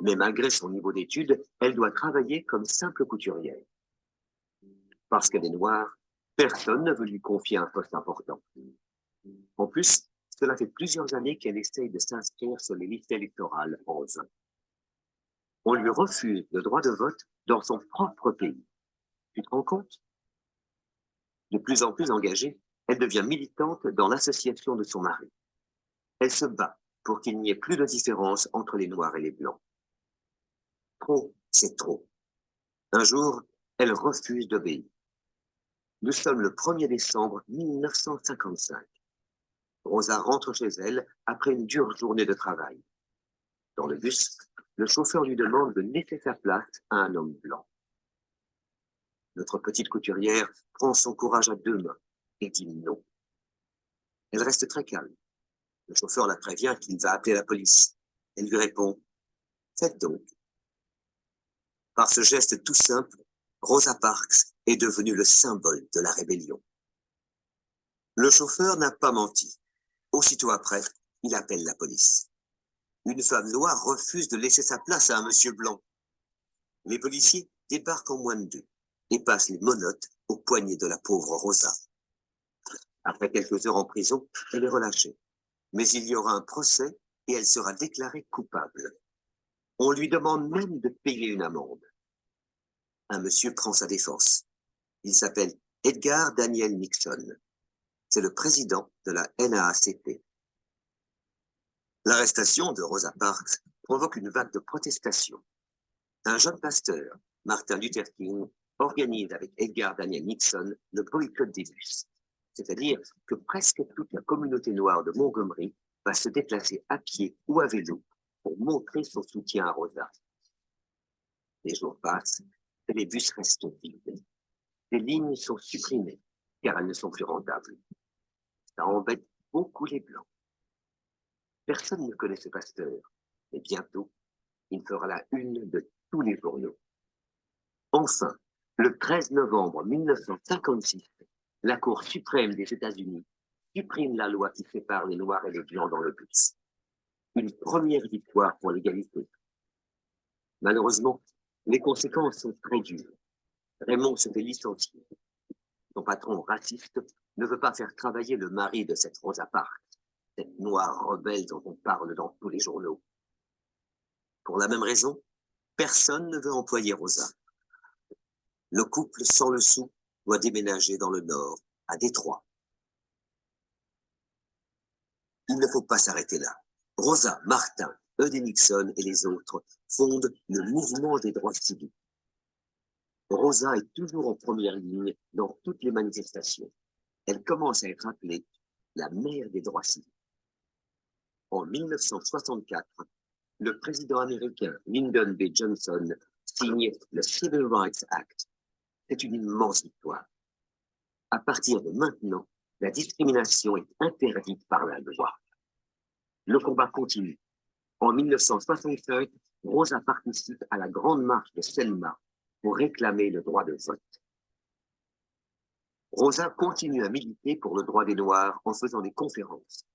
mais malgré son niveau d'études, elle doit travailler comme simple couturière. Parce qu'elle est noire, personne ne veut lui confier un poste important. En plus, cela fait plusieurs années qu'elle essaye de s'inscrire sur les listes électorales roses. On lui refuse le droit de vote dans son propre pays. Tu te rends compte? De plus en plus engagée, elle devient militante dans l'association de son mari. Elle se bat pour qu'il n'y ait plus de différence entre les Noirs et les Blancs. Trop, c'est trop. Un jour, elle refuse d'obéir. Nous sommes le 1er décembre 1955. Rosa rentre chez elle après une dure journée de travail. Dans le bus, le chauffeur lui demande de laisser sa place à un homme blanc. Notre petite couturière prend son courage à deux mains et dit non. Elle reste très calme. Le chauffeur la prévient qu'il va appeler la police. Elle lui répond « Faites donc ». Par ce geste tout simple, Rosa Parks est devenue le symbole de la rébellion. Le chauffeur n'a pas menti. Aussitôt après, il appelle la police. Une femme noire refuse de laisser sa place à un monsieur blanc. Les policiers débarquent en moins de deux et passent les menottes au poignet de la pauvre Rosa. Après quelques heures en prison, elle est relâchée. Mais il y aura un procès et elle sera déclarée coupable. On lui demande même de payer une amende. Un monsieur prend sa défense. Il s'appelle Edgar Daniel Nixon. C'est le président de la NAACP. L'arrestation de Rosa Parks provoque une vague de protestations. Un jeune pasteur, Martin Luther King, organise avec Edgar Daniel Nixon le boycott des bus. C'est-à-dire que presque toute la communauté noire de Montgomery va se déplacer à pied ou à vélo pour montrer son soutien à Rosa. Les jours passent et les bus restent vides. Les lignes sont supprimées car elles ne sont plus rentables. Ça embête beaucoup les Blancs. Personne ne connaît ce pasteur, mais bientôt, il fera la une de tous les journaux. Enfin, le 13 novembre 1956, la Cour suprême des États-Unis supprime la loi qui sépare les Noirs et les Blancs dans le bus. Une première victoire pour l'égalité. Malheureusement, les conséquences sont très dures. Raymond se fait licencier. Son patron raciste ne veut pas faire travailler le mari de cette Rosa Parks, cette noire rebelle dont on parle dans tous les journaux. Pour la même raison, personne ne veut employer Rosa. Le couple sans le sou doit déménager dans le nord, à Détroit. Il ne faut pas s'arrêter là. Rosa, Martin, E.D. Nixon et les autres fondent le mouvement des droits civiques. Rosa est toujours en première ligne dans toutes les manifestations. Elle commence à être appelée la mère des droits civiques. En 1964, le président américain Lyndon B. Johnson signe le Civil Rights Act. C'est une immense victoire. À partir de maintenant, la discrimination est interdite par la loi. Le combat continue. En 1965, Rosa participe à la grande marche de Selma pour réclamer le droit de vote. Rosa continue à militer pour le droit des Noirs en faisant des conférences.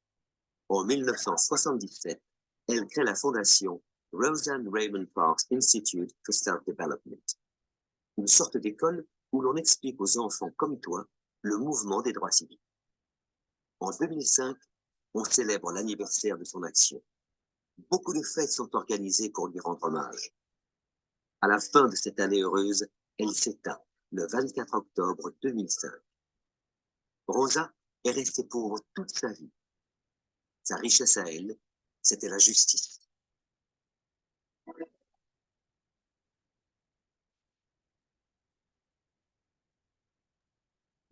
En 1977, elle crée la fondation Rosanne Raymond Parks Institute for Self-Development, une sorte d'école où l'on explique aux enfants comme toi le mouvement des droits civiques. En 2005, on célèbre l'anniversaire de son action. Beaucoup de fêtes sont organisées pour lui rendre hommage. À la fin de cette année heureuse, elle s'éteint le 24 octobre 2005. Rosa est restée pauvre toute sa vie. Sa richesse à elle, c'était la justice.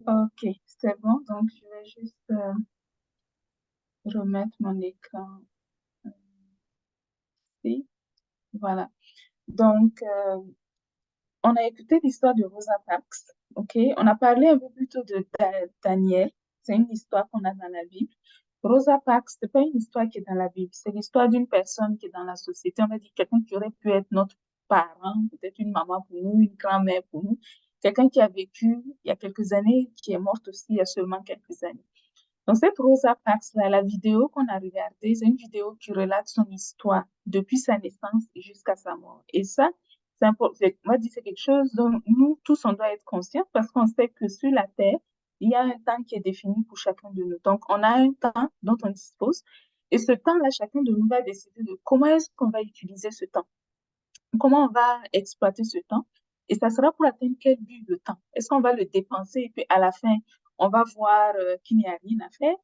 Ok, c'est bon. Donc, je vais juste remettre mon écran ici. Voilà. Donc, on a écouté l'histoire de Rosa Parks. Ok, on a parlé un peu plus tôt de Daniel. C'est une histoire qu'on a dans la Bible. Rosa Parks, c'est pas une histoire qui est dans la Bible. C'est l'histoire d'une personne qui est dans la société. On va dire quelqu'un qui aurait pu être notre parent, peut-être une maman pour nous, une grand-mère pour nous. Quelqu'un qui a vécu il y a quelques années, qui est morte aussi il y a seulement quelques années. Donc, cette Rosa Parks-là, la vidéo qu'on a regardée, c'est une vidéo qui relate son histoire depuis sa naissance jusqu'à sa mort. Et ça, c'est important. Moi, je dis c'est quelque chose dont nous tous, on doit être conscients parce qu'on sait que sur la Terre, il y a un temps qui est défini pour chacun de nous. Donc, on a un temps dont on dispose. Et ce temps-là, chacun de nous va décider de comment est-ce qu'on va utiliser ce temps. Comment on va exploiter ce temps? Et ça sera pour atteindre quel but le temps? Est-ce qu'on va le dépenser et puis à la fin, on va voir qu'il n'y a rien à faire?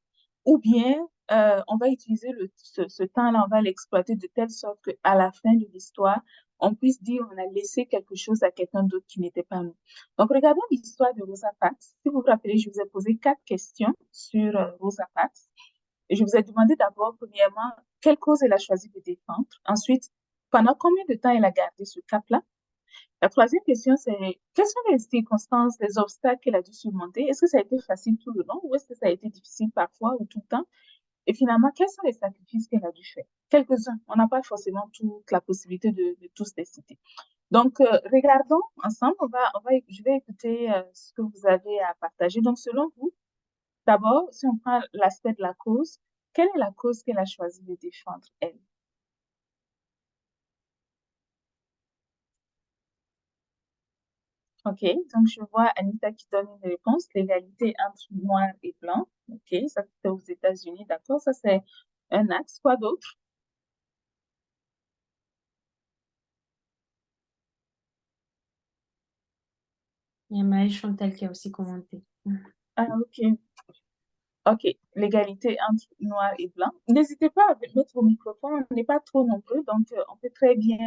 Ou bien on va utiliser ce temps-là, on va l'exploiter de telle sorte qu'à la fin de l'histoire, on puisse dire on a laissé quelque chose à quelqu'un d'autre qui n'était pas nous. Donc, regardons l'histoire de Rosa Parks. Si vous vous rappelez, je vous ai posé 4 questions sur Rosa Parks. Et je vous ai demandé d'abord, premièrement, quelle cause elle a choisi de défendre. Ensuite, pendant combien de temps elle a gardé ce cap-là? La troisième question, c'est quelles sont les circonstances, les obstacles qu'elle a dû surmonter? Est-ce que ça a été facile tout le long ou est-ce que ça a été difficile parfois ou tout le temps? Et finalement, quels sont les sacrifices qu'elle a dû faire? Quelques-uns. On n'a pas forcément toute la possibilité de tous les citer. Donc, regardons ensemble. Je vais écouter ce que vous avez à partager. Donc, selon vous, d'abord, si on prend l'aspect de la cause, quelle est la cause qu'elle a choisi de défendre, elle? OK, donc je vois Anita qui donne une réponse, l'égalité entre noir et blanc. OK, ça c'était aux États-Unis, d'accord, ça c'est un axe. Quoi d'autre? Il y a Maëlle Chantal qui a aussi commenté. Ah, OK. OK, l'égalité entre noir et blanc. N'hésitez pas à mettre vos microphones, on n'est pas trop nombreux, donc on peut très bien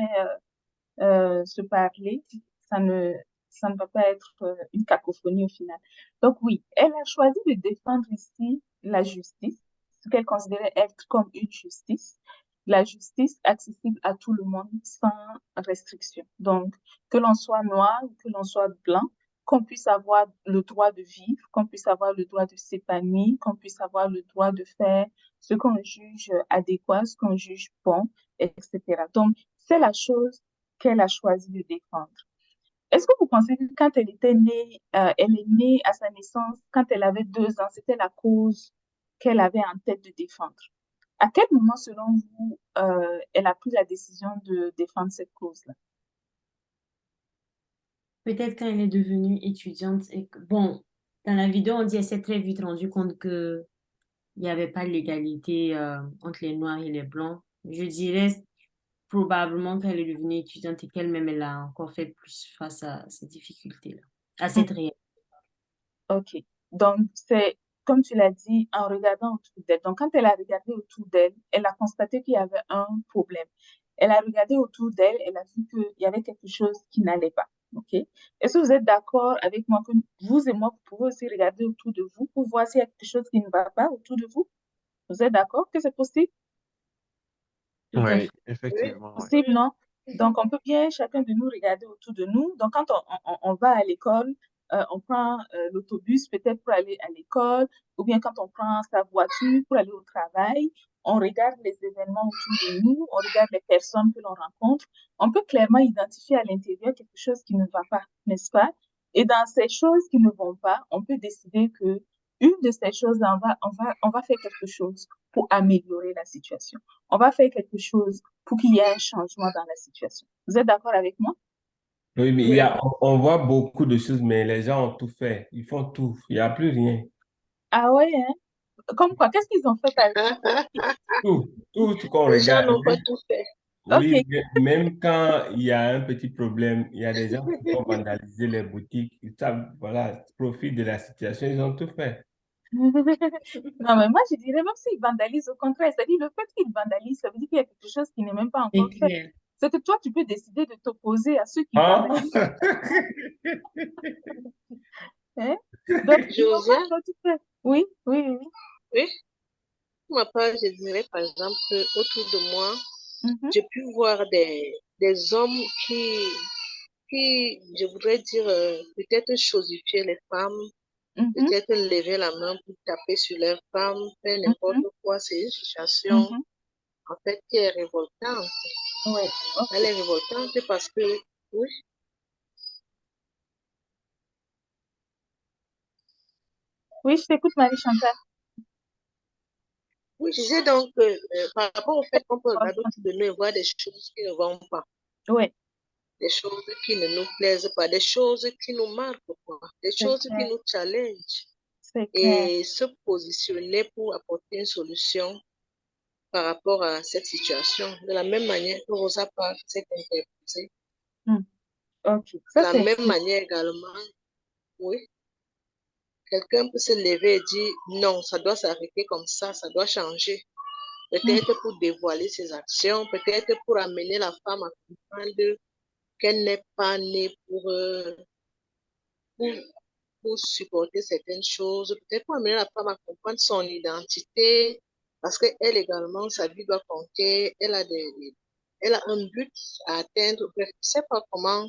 se parler. Ça ne, ça ne va pas être une cacophonie au final. Donc oui, elle a choisi de défendre ici la justice, ce qu'elle considérait être comme une justice, la justice accessible à tout le monde sans restriction. Donc, que l'on soit noir ou que l'on soit blanc, qu'on puisse avoir le droit de vivre, qu'on puisse avoir le droit de s'épanouir, qu'on puisse avoir le droit de faire ce qu'on juge adéquat, ce qu'on juge bon, etc. Donc, c'est la chose qu'elle a choisi de défendre. Est-ce que vous pensez que quand elle était née, elle est née à sa naissance, quand elle avait 2 ans, c'était la cause qu'elle avait en tête de défendre? À quel moment, selon vous, elle a pris la décision de défendre cette cause-là? Peut-être quand elle est devenue étudiante et bon, Dans la vidéo, on dit qu'elle s'est très vite rendue compte que il n'y avait pas l'égalité entre les Noirs et les Blancs. Je dirais probablement qu'elle est devenue étudiante et qu'elle-même, elle a encore fait plus face à ces difficultés-là, à Hmm. cette réalité. Ok. Donc, c'est, comme tu l'as dit, en regardant autour d'elle. Donc, quand elle a regardé autour d'elle, elle a constaté qu'il y avait un problème. Elle a regardé autour d'elle, elle a vu qu'il y avait quelque chose qui n'allait pas. Ok. Est-ce que vous êtes d'accord avec moi que vous et moi, vous pouvez aussi regarder autour de vous pour voir s'il y a quelque chose qui ne va pas autour de vous? Vous êtes d'accord que c'est possible? Tout à Oui, fait. effectivement, oui. Possible, non? Donc, on peut bien chacun de nous regarder autour de nous. Donc, quand on va à l'école, on prend l'autobus peut-être pour aller à l'école, ou bien quand on prend sa voiture pour aller au travail, on regarde les événements autour de nous, on regarde les personnes que l'on rencontre. On peut clairement identifier à l'intérieur quelque chose qui ne va pas, n'est-ce pas? Et dans ces choses qui ne vont pas, on peut décider que une de ces choses, on va faire quelque chose pour améliorer la situation. On va faire quelque chose pour qu'il y ait un changement dans la situation. Vous êtes d'accord avec moi? Oui, mais Oui. on voit beaucoup de choses, mais les gens ont tout fait. Ils font tout. Il n'y a plus rien. Ah ouais, hein? Comme quoi? Qu'est-ce qu'ils ont fait par exemple? Tout ce qu'on Les gens regarde. n'ont pas tout fait. Oui, Ok. même quand il y a un petit problème, il y a des gens qui vont vandaliser les boutiques. Ils savent, voilà, ils profitent de la situation. Ils ont tout fait. Non, mais moi, je dirais même s'ils vandalisent, au contraire, c'est-à-dire le fait qu'ils vandalisent, ça veut dire qu'il y a quelque chose qui n'est même pas C'est encore fait. clair. C'est que toi, tu peux décider de t'opposer à ceux qui Ah, vandalisent. Hein? Donc, ils n'ont pas Josiane, encore tout fait. Oui, oui, oui. Oui. oui, pour ma part, je dirais par exemple que autour de moi, Mhm, j'ai pu voir des hommes qui, je voudrais dire, peut-être chosifier les femmes, mhm, peut-être lever la main pour taper sur les femmes, faire n'importe mhm, quoi. C'est une situation, mhm. en fait, qui est révoltante. Ouais, Elle ok. est révoltante parce que, oui, Oui, je t'écoute, Marie-Chantal. oui, je disais donc, par rapport au fait qu'on peut regarder autour de nous et voir des choses qui ne vont pas, Oui, des choses qui ne nous plaisent pas, des choses qui nous marquent, quoi, des c'est choses qui clair, nous challengent c'est clair. et se positionner pour apporter une solution par rapport à cette situation. De la même manière que Rosa Parks s'est interposée, Hmm, ok, de ça la c'est même cool. manière également, oui, quelqu'un peut se lever et dire non, ça doit s'arrêter comme ça doit changer. Hmm, Peut-être pour dévoiler ses actions, peut-être pour amener la femme à comprendre qu'elle n'est pas née pour, pour supporter certaines choses, peut-être pour amener la femme à comprendre son identité, parce qu'elle également, sa vie doit compter, elle a un but à atteindre. Bref, je ne sais pas comment.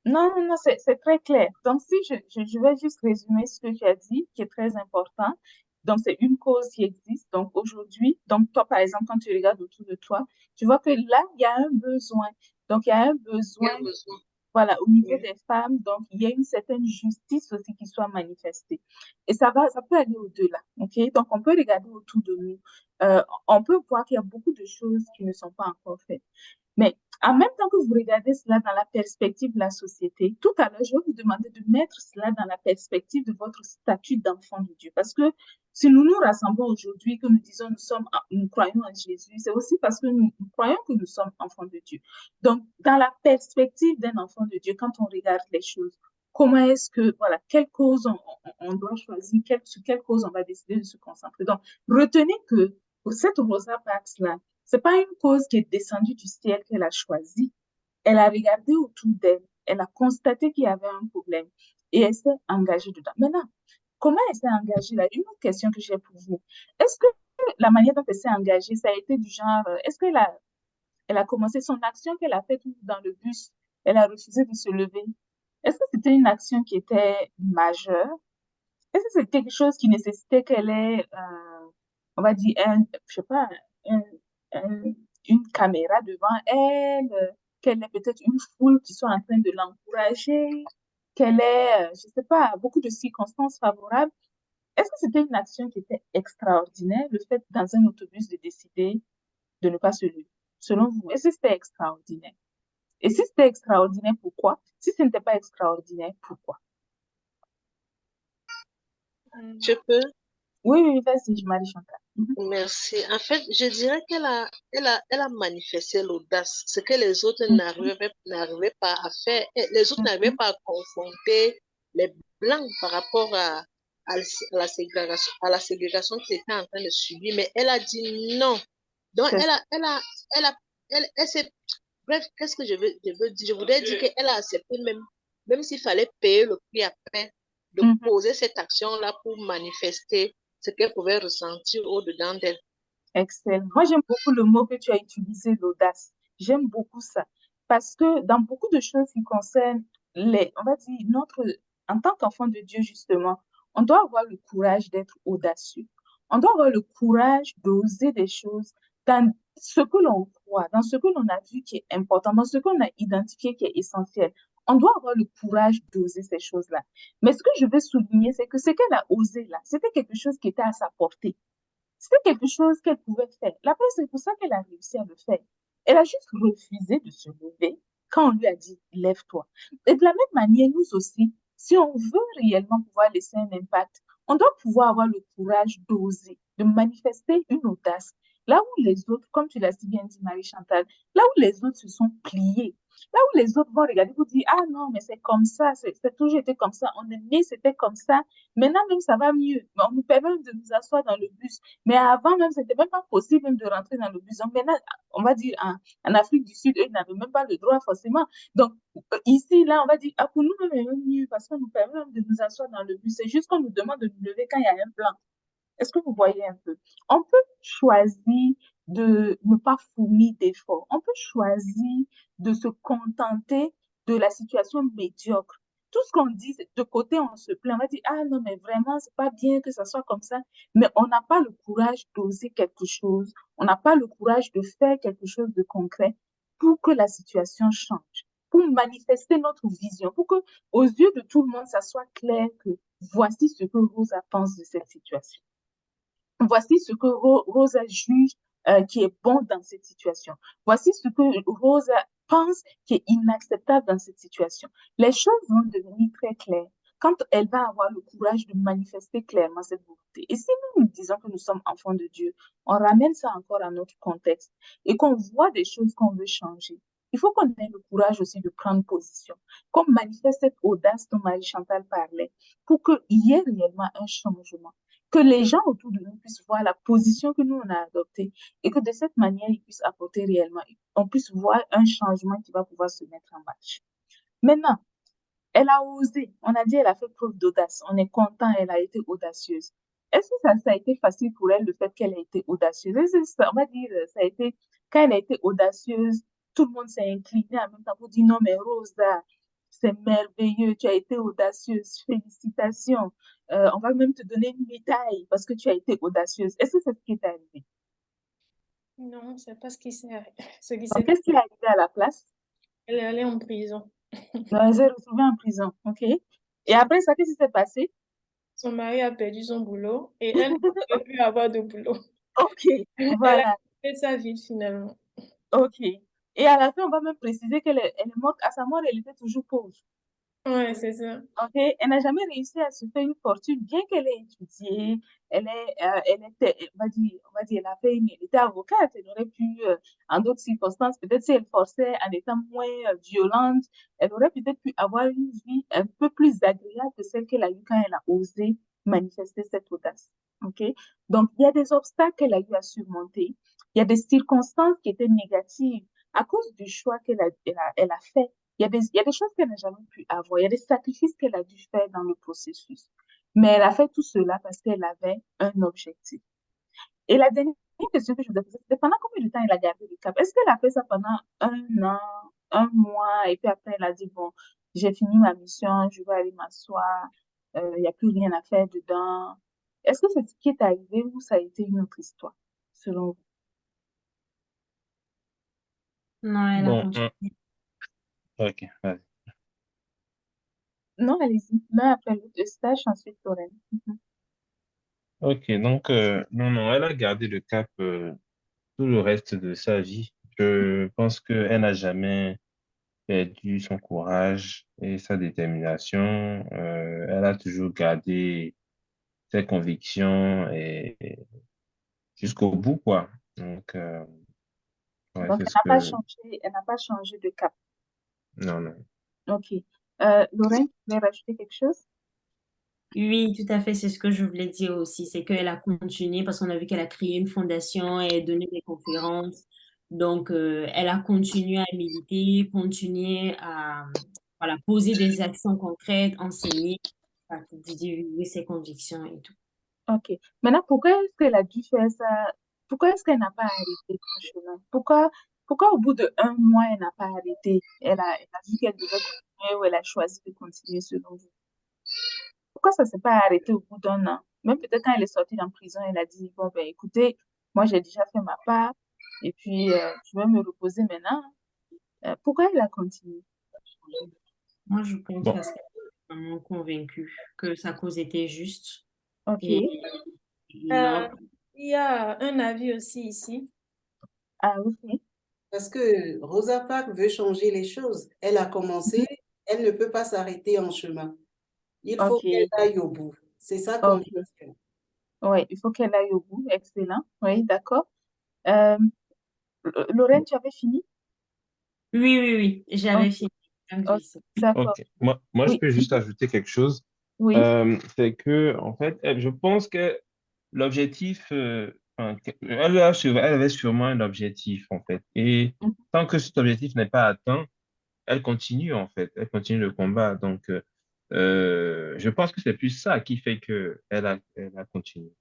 non, non, non, c'est très clair. Donc, si je vais juste résumer ce que tu as dit, qui est très important. Donc, c'est une cause qui existe. Donc, aujourd'hui, donc toi, par exemple, quand tu regardes autour de toi, tu vois que là, il y a un besoin. Donc, il y a un Il y besoin, a besoin. voilà, au niveau Oui. des femmes. Donc, il y a une certaine justice aussi qui soit manifestée. Et ça peut aller au-delà. OK? Donc, on peut regarder autour de nous. On peut voir qu'il y a beaucoup de choses qui ne sont pas encore faites. Mais en même temps que vous regardez cela dans la perspective de la société, tout à l'heure, je vais vous demander de mettre cela dans la perspective de votre statut d'enfant de Dieu. Parce que si nous nous rassemblons aujourd'hui, que nous disons nous croyons en Jésus, c'est aussi parce que nous croyons que nous sommes enfants de Dieu. Donc, dans la perspective d'un enfant de Dieu, quand on regarde les choses, comment est-ce que, voilà, quelle cause on doit choisir, sur quelle cause on va décider de se concentrer. Donc, retenez que pour cette Rosa Parks-là, c'est pas une cause qui est descendue du ciel qu'elle a choisie. Elle a regardé autour d'elle, elle a constaté qu'il y avait un problème et elle s'est engagée dedans. Maintenant, comment elle s'est engagée là? Une autre question que j'ai pour vous. Est-ce que la manière dont elle s'est engagée, ça a été du genre, est-ce elle a commencé son action qu'elle a faite dans le bus, elle a refusé de se lever? Est-ce que c'était une action qui était majeure? Est-ce que c'est quelque chose qui nécessitait qu'elle ait, on va dire, je sais pas, un- un- une caméra devant elle, qu'elle ait peut-être une foule qui soit en train de l'encourager, qu'elle ait, je sais pas, beaucoup de circonstances favorables? Est-ce que c'était une action qui était extraordinaire, le fait dans un autobus de décider de ne pas se lever? Selon vous, est-ce que c'était extraordinaire? Et si c'était extraordinaire, pourquoi? Si ce n'était pas extraordinaire, pourquoi? Je peux? Oui, oui, vas-y, Marie-Chantal. Merci. En fait, je dirais elle a manifesté l'audace, ce que les autres n'arrivaient pas à faire. Et les autres n'arrivaient Mhm. pas à confronter les Blancs par rapport à la ségrégation qu'ils étaient en train de subir. Mais elle a dit non. Donc, C'est ça. elle a, elle s'est, bref, qu'est-ce que je veux dire? Je voudrais dire qu'elle a accepté même s'il fallait payer le prix après, de Mhm. poser cette action-là pour manifester ce qu'elle pouvait ressentir au-dedans d'elle. Excellent. Moi, j'aime beaucoup le mot que tu as utilisé, l'audace. J'aime beaucoup ça. Parce que dans beaucoup de choses qui concernent on va dire, en tant qu'enfant de Dieu, justement, on doit avoir le courage d'être audacieux. On doit avoir le courage d'oser des choses dans ce que l'on croit, dans ce que l'on a vu qui est important, dans ce qu'on a identifié qui est essentiel. On doit avoir le courage d'oser ces choses-là. Mais ce que je veux souligner, c'est que ce qu'elle a osé là, c'était quelque chose qui était à sa portée. C'était quelque chose qu'elle pouvait faire. La preuve, c'est pour ça qu'elle a réussi à le faire. Elle a juste refusé de se lever quand on lui a dit, lève-toi. Et de la même manière, nous aussi, si on veut réellement pouvoir laisser un impact, on doit pouvoir avoir le courage d'oser, de manifester une audace. Là où les autres, comme tu l'as si bien dit, Marie-Chantal, là où les autres se sont pliés, là où les autres vont regarder pour dire, ah non, mais c'est comme ça, c'est toujours été comme ça, on est né, c'était comme ça, maintenant même ça va mieux, mais on nous permet de nous asseoir dans le bus. Mais avant même, c'était même pas possible même de rentrer dans le bus. Donc maintenant, on va dire en Afrique du Sud, eux, ils n'avaient même pas le droit forcément. Donc ici, là, on va dire, ah, pour nous même, c'est même mieux parce qu'on nous permet même de nous asseoir dans le bus. C'est juste qu'on nous demande de nous lever quand il y a un plan. Est-ce que vous voyez un peu? On peut choisir de ne pas fournir d'efforts. On peut choisir de se contenter de la situation médiocre. Tout ce qu'on dit, de côté, on se plaint. On va dire, ah non, mais vraiment, c'est pas bien que ça soit comme ça. Mais on n'a pas le courage d'oser quelque chose. On n'a pas le courage de faire quelque chose de concret pour que la situation change, pour manifester notre vision, pour que, aux yeux de tout le monde, ça soit clair que voici ce que Rosa pense de cette situation. Voici ce que Rosa juge qui est bon dans cette situation. Voici ce que Rosa pense qui est inacceptable dans cette situation. Les choses vont devenir très claires quand elle va avoir le courage de manifester clairement cette volonté. Et si nous disons que nous sommes enfants de Dieu, on ramène ça encore à notre contexte et qu'on voit des choses qu'on veut changer. Il faut qu'on ait le courage aussi de prendre position, qu'on manifeste cette audace dont Marie-Chantal parlait, pour qu'il y ait réellement un changement, que les gens autour de nous puissent voir la position que nous on a adoptée et que de cette manière, ils puissent apporter réellement, on puisse voir un changement qui va pouvoir se mettre en marche. Maintenant, elle a osé, on a dit elle a fait preuve d'audace, on est content, elle a été audacieuse. Est-ce que ça a été facile pour elle le fait qu'elle ait été audacieuse? On va dire, ça a été, quand elle a été audacieuse, tout le monde s'est incliné en même temps pour dire non, mais Rosa, c'est merveilleux, tu as été audacieuse, félicitations. On va même te donner une médaille parce que tu as été audacieuse. Est-ce que c'est ce qui est arrivé? Non, c'est pas ce qui Donc, s'est qu'est-ce qui est passé. arrivé à la place? Elle est allée en prison. Elle s'est retrouvée en prison, ok? Et après ça, qu'est-ce qui s'est passé? Son mari a perdu son boulot et elle ne pouvait plus avoir de boulot. Ok, Elle a voilà, fait sa vie finalement. ok. Et à la fin, on va même préciser elle est morte. À sa mort, elle était toujours pauvre. Ouais, c'est ça. Ok, elle n'a jamais réussi à se faire une fortune, bien qu'elle ait étudié, elle était, elle a fait elle était avocate, elle aurait pu, en d'autres circonstances, peut-être si elle forçait en étant moins violente, elle aurait peut-être pu avoir une vie un peu plus agréable que celle qu'elle a eue quand elle a osé manifester cette audace. Ok, donc il y a des obstacles qu'elle a eu à surmonter, il y a des circonstances qui étaient négatives à cause du choix elle a fait. Il y a des choses qu'elle n'a jamais pu avoir. Il y a des sacrifices qu'elle a dû faire dans le processus. Mais elle a fait tout cela parce qu'elle avait un objectif. Et la dernière question que je vous ai posée, c'était pendant combien de temps elle a gardé le cap? Est-ce qu'elle a fait ça pendant un an, un mois, et puis après elle a dit, bon, j'ai fini ma mission, je vais aller m'asseoir, il n'y a plus rien à faire dedans. Est-ce que c'est ce qui est arrivé ou ça a été une autre histoire, selon vous? Non, elle a Bon, continué. ok, vas-y. Non, allez-y. L'un après l'autre, le stage, ensuite Lorraine. Mhm. Ok, donc, non, non, elle a gardé le cap tout le reste de sa vie. Je pense qu'elle n'a jamais perdu son courage et sa détermination. Elle a toujours gardé ses convictions et jusqu'au bout, quoi. Donc, ouais, Donc, c'est ce que... elle n'a pas changé de cap. Non, non. Ok. Lorraine, tu voulais rajouter quelque chose? Oui, tout à fait, c'est ce que je voulais dire aussi, c'est qu'elle a continué parce qu'on a vu qu'elle a créé une fondation et donné des conférences. Donc, elle a continué à militer, continué à voilà, poser des actions concrètes, enseigner, divulguer ses convictions et tout. Ok. Maintenant, pourquoi est-ce qu'elle a dû faire ça? Pourquoi est-ce qu'elle n'a pas arrêté son chemin? Pourquoi au bout de 1 mois, elle n'a pas arrêté? Elle a vu qu'elle devait continuer ou elle a choisi de continuer selon vous? Pourquoi ça ne s'est pas arrêté au bout d'1 an? Même peut-être quand elle est sortie d'en prison, elle a dit, bon, ben écoutez, moi j'ai déjà fait ma part et puis je vais me reposer maintenant. Pourquoi elle a continué? Moi, je pense Bon, parce qu'elle est vraiment convaincue que sa cause était juste Ok. et Euh, noble. il y a un avis aussi ici. Ah, ok. Parce que Rosa Parks veut changer les choses. Elle a commencé, elle ne peut pas s'arrêter en chemin. Il faut Ok. qu'elle aille au bout. C'est sa Ok. conviction. Oui, il faut qu'elle aille au bout. Excellent. Oui, d'accord. Euh, Lorraine, tu avais fini? Oui, oui, oui, j'avais Ok. fini. Comme je Ok. disais. D'accord. ok. Moi, je Oui. peux juste ajouter quelque chose. Oui. C'est que, en fait, je pense que l'objectif, enfin, elle avait sûrement un objectif, en fait. Et Mhm. tant que cet objectif n'est pas atteint, elle continue, en fait. Elle continue le combat. Donc, je pense que c'est plus ça qui fait que elle a continué.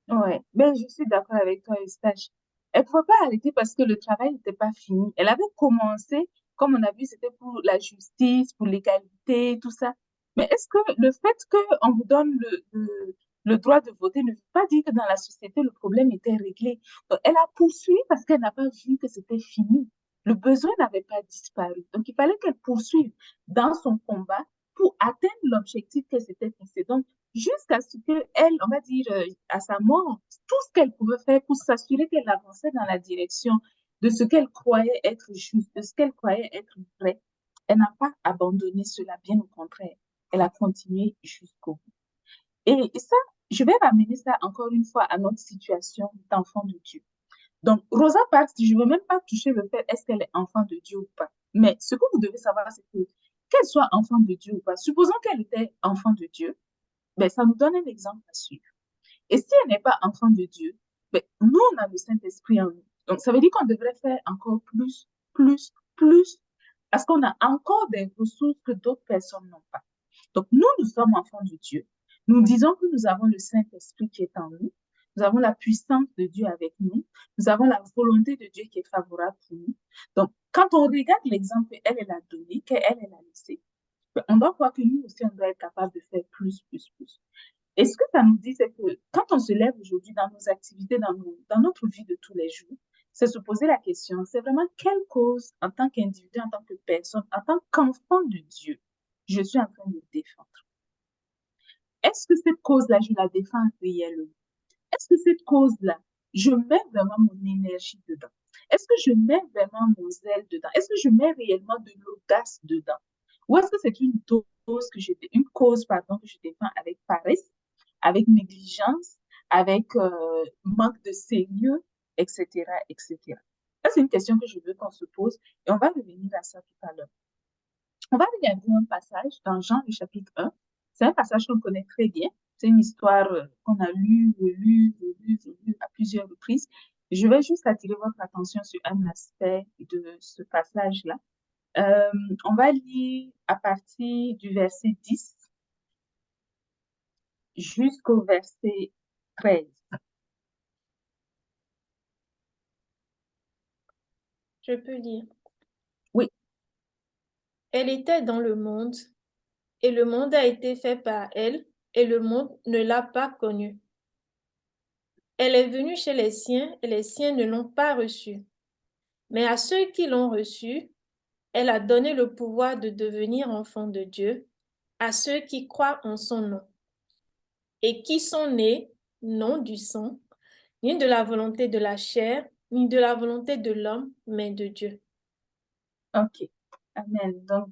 Ouais, ben, je suis d'accord avec toi, Eustache. Elle ne pouvait pas arrêter parce que le travail n'était pas fini. Elle avait commencé, comme on a vu, c'était pour la justice, pour l'égalité, tout ça. Mais est-ce que le fait qu'on vous donne le droit de voter ne veut pas dire que dans la société, le problème était réglé? Donc, elle a poursuivi parce qu'elle n'a pas vu que c'était fini. Le besoin n'avait pas disparu. Donc, il fallait qu'elle poursuive dans son combat pour atteindre l'objectif qu'elle s'était fixé. Donc, jusqu'à ce que elle, on va dire, à sa mort, tout ce qu'elle pouvait faire pour s'assurer qu'elle avançait dans la direction de ce qu'elle croyait être juste, de ce qu'elle croyait être vrai, elle n'a pas abandonné cela, bien au contraire. Elle a continué jusqu'au bout. Et ça, je vais ramener ça encore une fois à notre situation d'enfant de Dieu. Donc, Rosa Parks, je ne veux même pas toucher le fait est-ce qu'elle est enfant de Dieu ou pas. Mais ce que vous devez savoir, c'est que qu'elle soit enfant de Dieu ou pas, supposons qu'elle était enfant de Dieu, ben, ça nous donne un exemple à suivre. Et si elle n'est pas enfant de Dieu, ben, nous, on a le Saint-Esprit en nous. Donc, ça veut dire qu'on devrait faire encore plus, plus, plus, parce qu'on a encore des ressources que d'autres personnes n'ont pas. Donc, nous sommes enfants de Dieu. Nous disons que nous avons le Saint-Esprit qui est en nous. Nous avons la puissance de Dieu avec nous. Nous avons la volonté de Dieu qui est favorable pour nous. Donc, quand on regarde l'exemple qu'elle a donné, qu'elle a laissé, ben, on doit voir que nous aussi, on doit être capable de faire plus, plus, plus. Et ce que ça nous dit, c'est que quand on se lève aujourd'hui dans nos activités, dans notre vie de tous les jours, c'est se poser la question, c'est vraiment quelle cause, en tant qu'individu, en tant que personne, en tant qu'enfant de Dieu, je suis en train de défendre. Est-ce que cette cause-là, je la défends réellement? Est-ce que cette cause-là, je mets vraiment mon énergie dedans? Est-ce que je mets vraiment mon zèle dedans? Est-ce que je mets réellement de l'audace dedans? Ou est-ce que c'est une cause, pardon, que je défends avec paresse, avec négligence, avec manque de sérieux, etc., etc. Ça, c'est une question que je veux qu'on se pose et on va revenir à ça tout à l'heure. On va regarder un passage dans Jean, le chapitre 1. C'est un passage qu'on connaît très bien. C'est une histoire qu'on a lue, relue, relue, relue à plusieurs reprises. Je vais juste attirer votre attention sur un aspect de ce passage-là. On va lire à partir du verset 10 jusqu'au verset 13. Je peux lire. Oui, Elle était dans le monde, et le monde a été fait par elle, et le monde ne l'a pas connue. Elle est venue chez les siens, et les siens ne l'ont pas reçue. Mais à ceux qui l'ont reçue, elle a donné le pouvoir de devenir enfants de Dieu, à ceux qui croient en son nom, et qui sont nés, non du sang, ni de la volonté de la chair, ni de la volonté de l'homme, mais de Dieu. ok. Amen. Donc,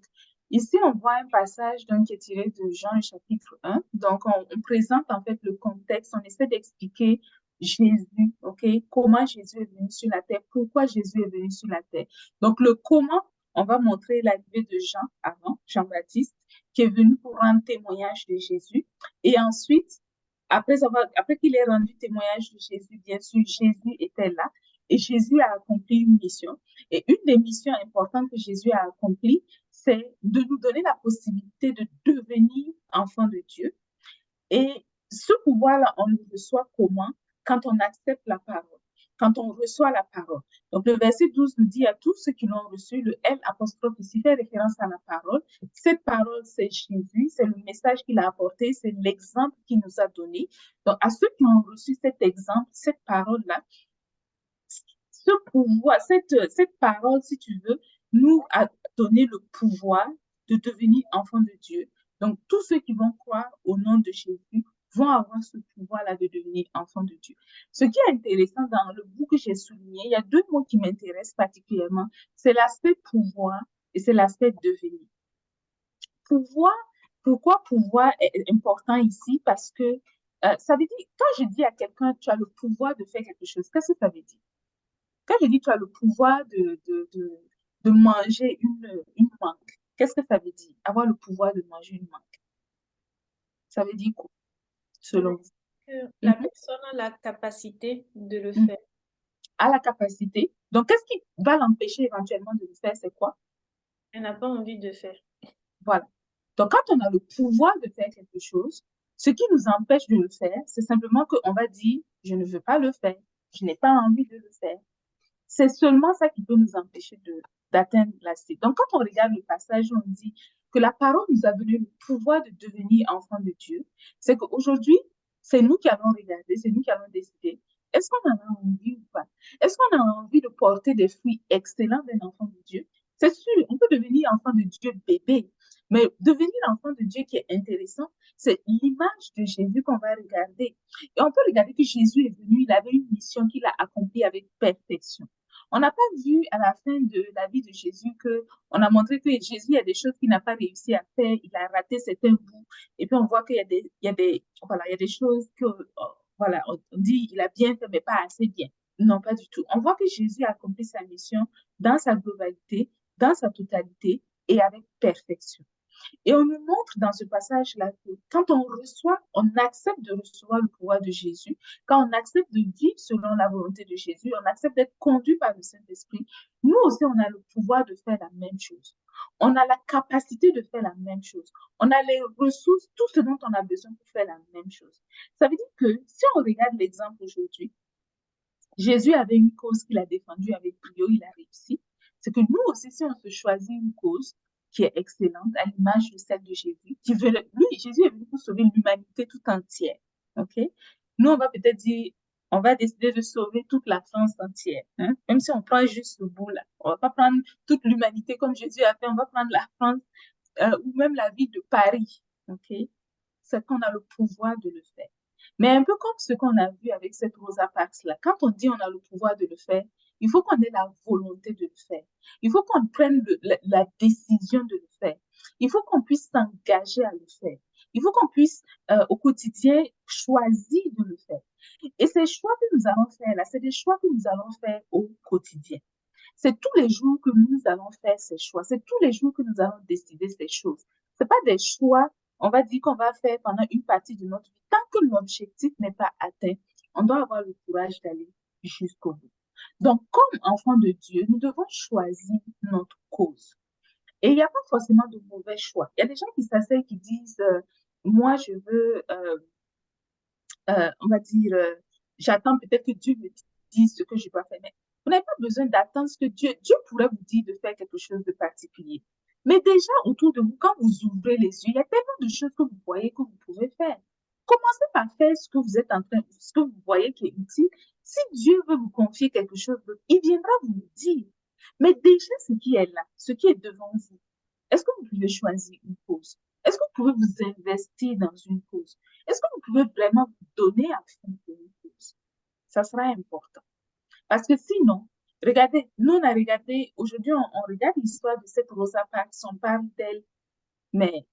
Ici, on voit un passage donc, qui est tiré de Jean, chapitre 1. Donc, on présente en fait le contexte, on essaie d'expliquer Jésus, ok? Comment Jésus est venu sur la terre, pourquoi Jésus est venu sur la terre. Donc, le comment, on va montrer l'arrivée de Jean avant, Jean-Baptiste, qui est venu pour rendre témoignage de Jésus. Et ensuite, après qu'il ait rendu témoignage de Jésus, bien sûr, Jésus était là et Jésus a accompli une mission. Et une des missions importantes que Jésus a accomplies, c'est de nous donner la possibilité de devenir enfants de Dieu. Et ce pouvoir-là, on le reçoit comment? Quand on accepte la parole, quand on reçoit la parole. Donc, le verset 12 nous dit à tous ceux qui l'ont reçu, le L apostrophe ici fait référence à la parole. Cette parole, c'est Jésus, c'est le message qu'il a apporté, c'est l'exemple qu'il nous a donné. Donc, à ceux qui ont reçu cet exemple, cette parole-là, ce pouvoir, cette parole, si tu veux, nous a donné le pouvoir de devenir enfants de Dieu. Donc, tous ceux qui vont croire au nom de Jésus vont avoir ce pouvoir-là de devenir enfants de Dieu. Ce qui est intéressant dans le bout que j'ai souligné, il y a deux mots qui m'intéressent particulièrement. C'est l'aspect pouvoir et c'est l'aspect devenir. Pouvoir, pourquoi pouvoir est important ici? Parce que ça veut dire, quand je dis à quelqu'un, tu as le pouvoir de faire quelque chose, qu'est-ce que ça veut dire? Quand je dis tu as le pouvoir de manger une mangue, qu'est-ce que ça veut dire? Avoir le pouvoir de manger une mangue. Ça veut dire quoi, selon vous? Que la Mhm. personne a la capacité de le Mhm. faire. À la capacité. Donc, qu'est-ce qui va l'empêcher éventuellement de le faire? C'est quoi? Elle n'a pas envie de faire. Voilà. Donc, quand on a le pouvoir de faire quelque chose, ce qui nous empêche de le faire, c'est simplement qu'on va dire, je ne veux pas le faire, je n'ai pas envie de le faire. C'est seulement ça qui peut nous empêcher d'atteindre la cible. Donc, quand on regarde le passage, on dit que la parole nous a donné le pouvoir de devenir enfants de Dieu. C'est qu'aujourd'hui, c'est nous qui allons regarder, c'est nous qui allons décider. Est-ce qu'on en a envie ou pas? Est-ce qu'on a envie de porter des fruits excellents d'un enfant de Dieu? C'est sûr, on peut devenir enfant de Dieu bébé, mais devenir enfant de Dieu qui est intéressant, c'est l'image de Jésus qu'on va regarder. Et on peut regarder que Jésus est venu, il avait une mission qu'il a accomplie avec perfection. On n'a pas vu à la fin de la vie de Jésus que on a montré que Jésus a des choses qu'il n'a pas réussi à faire, il a raté certains bouts, et puis on voit qu'il y a voilà, il y a des choses que, voilà, on dit il a bien fait, mais pas assez bien. Non, pas du tout. On voit que Jésus a accompli sa mission dans sa globalité, dans sa totalité et avec perfection. Et on nous montre dans ce passage-là que quand on reçoit, on accepte de recevoir le pouvoir de Jésus, quand on accepte de vivre selon la volonté de Jésus, on accepte d'être conduit par le Saint-Esprit, nous aussi, on a le pouvoir de faire la même chose. On a la capacité de faire la même chose. On a les ressources, tout ce dont on a besoin pour faire la même chose. Ça veut dire que si on regarde l'exemple aujourd'hui, Jésus avait une cause qu'il a défendue avec brio, il a réussi. C'est que nous aussi, si on se choisit une cause qui est excellente, à l'image de celle de Jésus, lui, Jésus est venu pour sauver l'humanité tout entière. OK? Nous, on va peut-être dire, on va décider de sauver toute la France entière. Hein? Même si on prend juste le bout là. On va pas prendre toute l'humanité comme Jésus a fait, on va prendre la France ou même la ville de Paris. OK? C'est qu'on a le pouvoir de le faire. Mais un peu comme ce qu'on a vu avec cette Rosa Parks-là, quand on dit on a le pouvoir de le faire, il faut qu'on ait la volonté de le faire. Il faut qu'on prenne la décision de le faire. Il faut qu'on puisse s'engager à le faire. Il faut qu'on puisse, au quotidien, choisir de le faire. Et ces choix que nous allons faire là, c'est des choix que nous allons faire au quotidien. C'est tous les jours que nous allons faire ces choix. C'est tous les jours que nous allons décider ces choses. C'est pas des choix, on va dire qu'on va faire pendant une partie de notre vie. Tant que l'objectif n'est pas atteint, on doit avoir le courage d'aller jusqu'au bout. Donc, comme enfants de Dieu, nous devons choisir notre cause. Et il n'y a pas forcément de mauvais choix. Il y a des gens qui s'asseyent, qui disent, moi, je veux, on va dire, j'attends peut-être que Dieu me dise ce que je dois faire. Mais vous n'avez pas besoin d'attendre ce que Dieu pourrait vous dire de faire quelque chose de particulier. Mais déjà, autour de vous, quand vous ouvrez les yeux, il y a tellement de choses que vous voyez que vous pouvez faire. Commencez par faire ce que vous êtes en train, ce que vous voyez qui est utile. Si Dieu veut vous confier quelque chose d'autre, il viendra vous le dire. Mais déjà, ce qui est là, ce qui est devant vous, est-ce que vous pouvez choisir une cause? Est-ce que vous pouvez vous investir dans une cause? Est-ce que vous pouvez vraiment vous donner à fond pour une cause? Ça sera important. Parce que sinon, regardez, nous on a regardé, aujourd'hui on regarde l'histoire de cette Rosa Parks, on parle d'elle Mais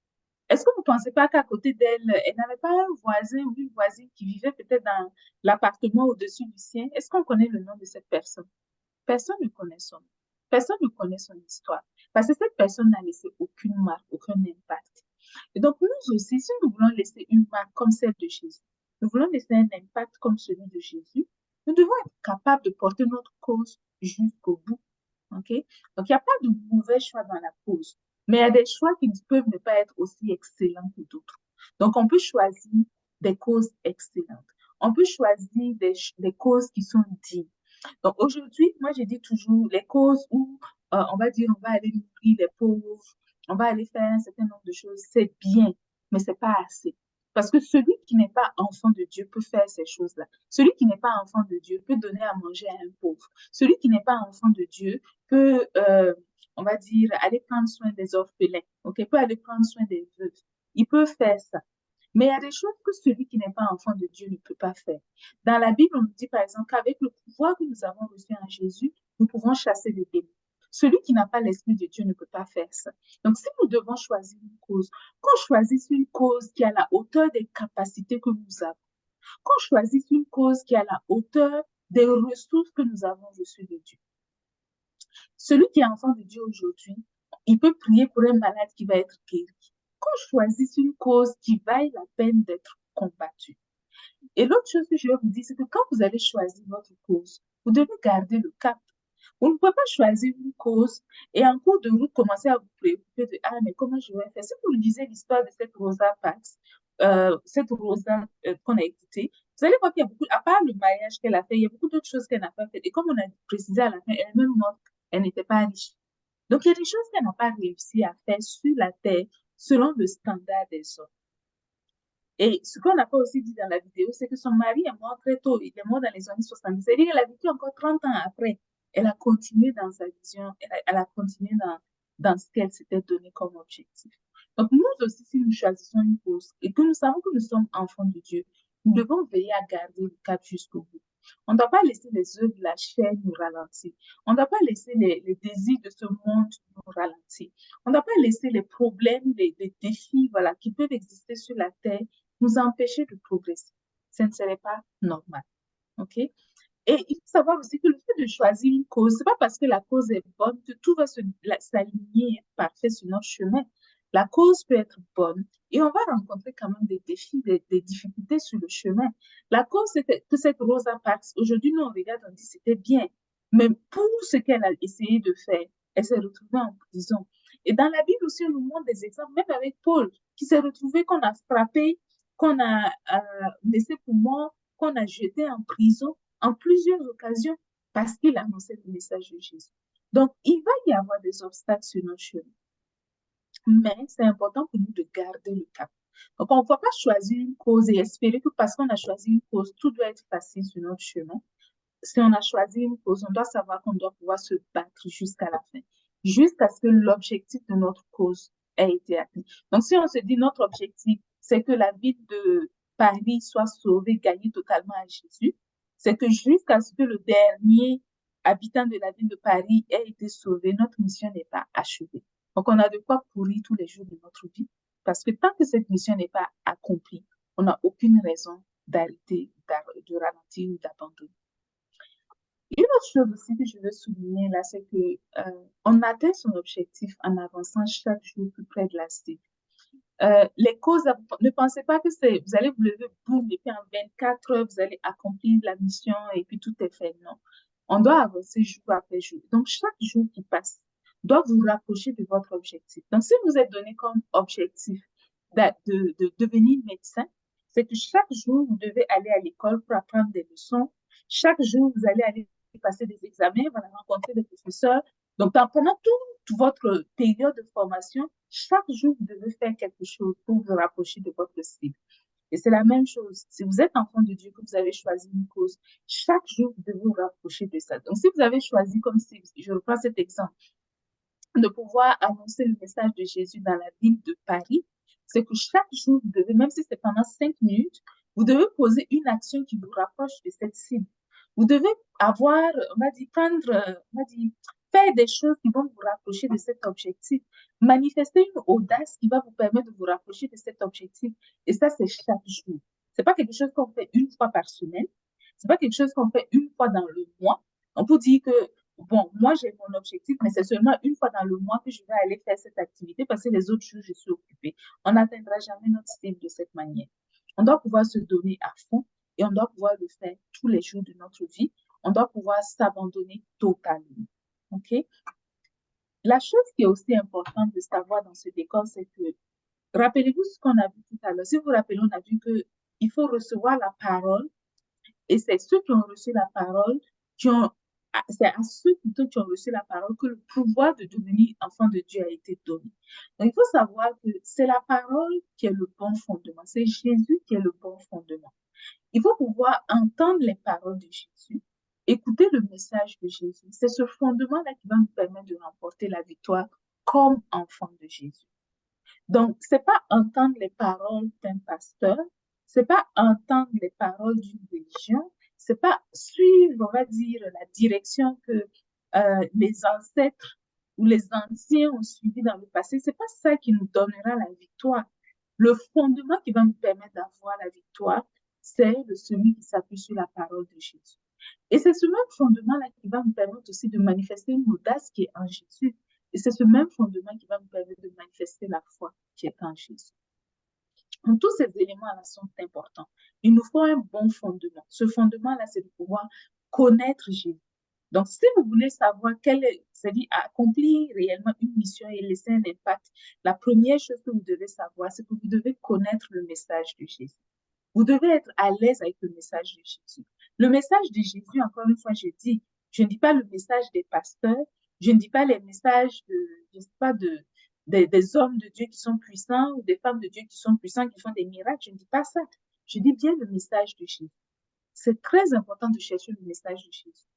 est-ce que vous ne pensez pas qu'à côté d'elle, elle n'avait pas un voisin ou une voisine qui vivait peut-être dans l'appartement au-dessus du sien? Est-ce qu'on connaît le nom de cette personne? Personne ne connaît son nom. Personne ne connaît son histoire. Parce que cette personne n'a laissé aucune marque, aucun impact. Et donc, nous aussi, si nous voulons laisser une marque comme celle de Jésus, nous voulons laisser un impact comme celui de Jésus, nous devons être capables de porter notre cause jusqu'au bout. OK? Donc, il n'y a pas de mauvais choix dans la cause, mais il y a des choix qui peuvent ne pas être aussi excellents que d'autres. Donc, on peut choisir des causes excellentes. On peut choisir des causes qui sont dignes. Donc, aujourd'hui, moi, je dis toujours les causes où on va dire on va aller nourrir les pauvres, on va aller faire un certain nombre de choses, c'est bien, mais c'est pas assez. Parce que celui qui n'est pas enfant de Dieu peut faire ces choses-là. Celui qui n'est pas enfant de Dieu peut donner à manger à un pauvre. Celui qui n'est pas enfant de Dieu peut, on va dire, aller prendre soin des orphelins, ok, peut aller prendre soin des veuves. Il peut faire ça. Mais il y a des choses que celui qui n'est pas enfant de Dieu ne peut pas faire. Dans la Bible, on nous dit par exemple qu'avec le pouvoir que nous avons reçu en Jésus, nous pouvons chasser les démons. Celui qui n'a pas l'Esprit de Dieu ne peut pas faire ça. Donc, si nous devons choisir une cause, qu'on choisisse une cause qui a la hauteur des capacités que nous avons, qu'on choisisse une cause qui a la hauteur des ressources que nous avons reçues de Dieu. Celui qui est enfant de Dieu aujourd'hui, il peut prier pour un malade qui va être guéri. Qu'on choisisse une cause qui vaille la peine d'être combattue. Et l'autre chose que je vais vous dire, c'est que quand vous allez choisir votre cause, vous devez garder le cap. Vous ne pouvez pas choisir une cause et en cours de route commencer à vous préoccuper de « Ah, mais comment je vais faire ?» Si vous lisez l'histoire de cette Rosa Parks, cette Rosa qu'on a écoutée, vous allez voir qu'il y a beaucoup, à part le mariage qu'elle a fait, il y a beaucoup d'autres choses qu'elle n'a pas faites. Et comme on a précisé à la fin, elle est même morte, elle n'était pas riche. Donc, il y a des choses qu'elle n'a pas réussi à faire sur la terre selon le standard des hommes. Et ce qu'on n'a pas aussi dit dans la vidéo, c'est que son mari est mort très tôt. Il est mort dans les années 70. C'est-à-dire qu'elle a vécu encore 30 ans après. Elle a continué dans sa vision, elle a continué dans ce qu'elle s'était donné comme objectif. Donc, nous aussi, si nous choisissons une cause et que nous savons que nous sommes enfants de Dieu, nous devons veiller à garder le cap jusqu'au bout. On ne doit pas laisser les œuvres de la chair nous ralentir. On ne doit pas laisser les désirs de ce monde nous ralentir. On ne doit pas laisser les problèmes, les défis voilà, qui peuvent exister sur la terre nous empêcher de progresser. Ce ne serait pas normal. OK? Et il faut savoir aussi que le fait de choisir une cause, ce n'est pas parce que la cause est bonne que tout va s'aligner parfait sur notre chemin. La cause peut être bonne et on va rencontrer quand même des défis, des difficultés sur le chemin. La cause, c'était que cette Rosa Parks, aujourd'hui, nous, on regarde, on dit c'était bien. Mais pour ce qu'elle a essayé de faire, elle s'est retrouvée en prison. Et dans la Bible aussi, on nous montre des exemples, même avec Paul, qui s'est retrouvé, qu'on a frappé, qu'on a laissé pour mort, qu'on a jeté en prison en plusieurs occasions parce qu'il annonçait le message de Jésus. Donc, il va y avoir des obstacles sur notre chemin. Mais c'est important pour nous de garder le cap. Donc, on ne peut pas choisir une cause et espérer que parce qu'on a choisi une cause, tout doit être facile sur notre chemin. Si on a choisi une cause, on doit savoir qu'on doit pouvoir se battre jusqu'à la fin, jusqu'à ce que l'objectif de notre cause ait été atteint. Donc, si on se dit notre objectif, c'est que la ville de Paris soit sauvée, gagnée totalement à Jésus, c'est que jusqu'à ce que le dernier habitant de la ville de Paris ait été sauvé, notre mission n'est pas achevée. Donc, on a de quoi courir tous les jours de notre vie, parce que tant que cette mission n'est pas accomplie, on n'a aucune raison d'arrêter, de ralentir ou d'abandonner. Une autre chose aussi que je veux souligner là, c'est que on atteint son objectif en avançant chaque jour plus près de la cible. Les causes, ne pensez pas que vous allez vous lever, boum, et puis en 24 heures, vous allez accomplir la mission et puis tout est fait. Non. On doit avancer jour après jour. Donc, chaque jour qui passe doit vous rapprocher de votre objectif. Donc, si vous êtes donné comme objectif de devenir médecin, c'est que chaque jour, vous devez aller à l'école pour apprendre des leçons. Chaque jour, vous allez aller passer des examens, vous allez rencontrer des professeurs. Donc, pendant toute votre période de formation, chaque jour, vous devez faire quelque chose pour vous rapprocher de votre cible. Et c'est la même chose. Si vous êtes enfant de Dieu, que vous avez choisi une cause, chaque jour, vous devez vous rapprocher de ça. Donc, si vous avez choisi, comme si, je reprends cet exemple, de pouvoir annoncer le message de Jésus dans la ville de Paris, c'est que chaque jour, vous devez, même si c'est pendant 5 minutes, vous devez poser une action qui vous rapproche de cette cible. Vous devez avoir, on va dire, faire faire des choses qui vont vous rapprocher de cet objectif. Manifester une audace qui va vous permettre de vous rapprocher de cet objectif. Et ça, c'est chaque jour. C'est pas quelque chose qu'on fait une fois par semaine. C'est pas quelque chose qu'on fait une fois dans le mois. On peut dire que, bon, moi, j'ai mon objectif, mais c'est seulement une fois dans le mois que je vais aller faire cette activité parce que les autres jours, je suis occupée. On n'atteindra jamais notre cible de cette manière. On doit pouvoir se donner à fond et on doit pouvoir le faire tous les jours de notre vie. On doit pouvoir s'abandonner totalement. OK? La chose qui est aussi importante de savoir dans ce décor, c'est que, rappelez-vous ce qu'on a vu tout à l'heure. Si vous vous rappelez, on a vu qu'il faut recevoir la parole et c'est ceux qui ont reçu la parole c'est à ceux plutôt qui ont reçu la parole que le pouvoir de devenir enfant de Dieu a été donné. Donc, il faut savoir que c'est la parole qui est le bon fondement. C'est Jésus qui est le bon fondement. Il faut pouvoir entendre les paroles de Jésus, écouter le message de Jésus. C'est ce fondement-là qui va nous permettre de remporter la victoire comme enfant de Jésus. Donc, c'est pas entendre les paroles d'un pasteur, c'est pas entendre les paroles d'une religion, c'est pas suivre, on va dire, la direction que les ancêtres ou les anciens ont suivi dans le passé. C'est pas ça qui nous donnera la victoire. Le fondement qui va nous permettre d'avoir la victoire, c'est celui qui s'appuie sur la parole de Jésus. Et c'est ce même fondement-là qui va nous permettre aussi de manifester une audace qui est en Jésus. Et c'est ce même fondement qui va nous permettre de manifester la foi qui est en Jésus. Donc, tous ces éléments-là sont importants. Il nous faut un bon fondement. Ce fondement-là, c'est de pouvoir connaître Jésus. Donc, si vous voulez savoir c'est-à-dire accomplir réellement une mission et laisser un impact, la première chose que vous devez savoir, c'est que vous devez connaître le message de Jésus. Vous devez être à l'aise avec le message de Jésus. Le message de Jésus, encore une fois, je ne dis pas le message des pasteurs, je ne dis pas les messages des hommes de Dieu qui sont puissants ou des femmes de Dieu qui sont puissants, qui font des miracles. Je ne dis pas ça. Je dis bien le message de Jésus. C'est très important de chercher le message de Jésus.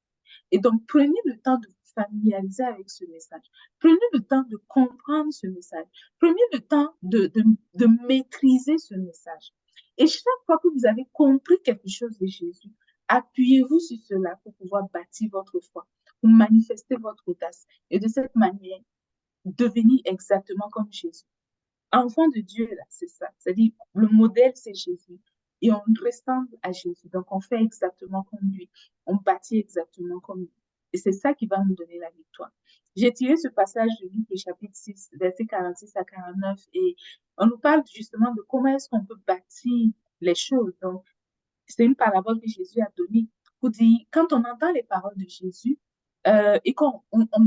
Et donc, prenez le temps de vous familiariser avec ce message. Prenez le temps de comprendre ce message. Prenez le temps de maîtriser ce message. Et chaque fois que vous avez compris quelque chose de Jésus, appuyez-vous sur cela pour pouvoir bâtir votre foi, pour manifester votre audace. Et de cette manière, devenir exactement comme Jésus. Enfant de Dieu, là, c'est ça. C'est-à-dire, le modèle, c'est Jésus. Et on ressemble à Jésus. Donc, on fait exactement comme lui. On bâtit exactement comme lui. Et c'est ça qui va nous donner la victoire. J'ai tiré ce passage de Luc, le chapitre 6, versets 46 à 49. Et on nous parle justement de comment est-ce qu'on peut bâtir les choses. Donc, c'est une parabole que Jésus a donnée pour dire, quand on entend les paroles de Jésus et qu'on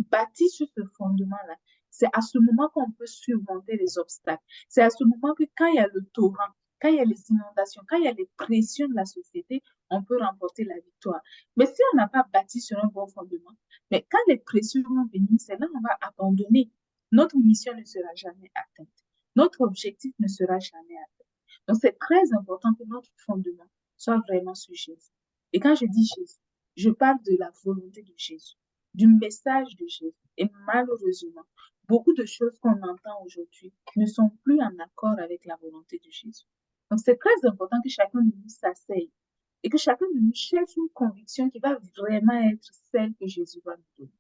bâtit sur ce fondement-là, c'est à ce moment qu'on peut surmonter les obstacles. C'est à ce moment que quand il y a le torrent, quand il y a les inondations, quand il y a les pressions de la société, on peut remporter la victoire. Mais si on n'a pas bâti sur un bon fondement, mais quand les pressions vont venir, c'est là qu'on va abandonner. Notre mission ne sera jamais atteinte. Notre objectif ne sera jamais atteint. Donc, c'est très important que notre fondement soit vraiment sur Jésus. Et quand je dis Jésus, je parle de la volonté de Jésus, du message de Jésus. Et malheureusement, beaucoup de choses qu'on entend aujourd'hui ne sont plus en accord avec la volonté de Jésus. Donc, c'est très important que chacun de nous s'asseye et que chacun de nous cherche une conviction qui va vraiment être celle que Jésus va nous donner.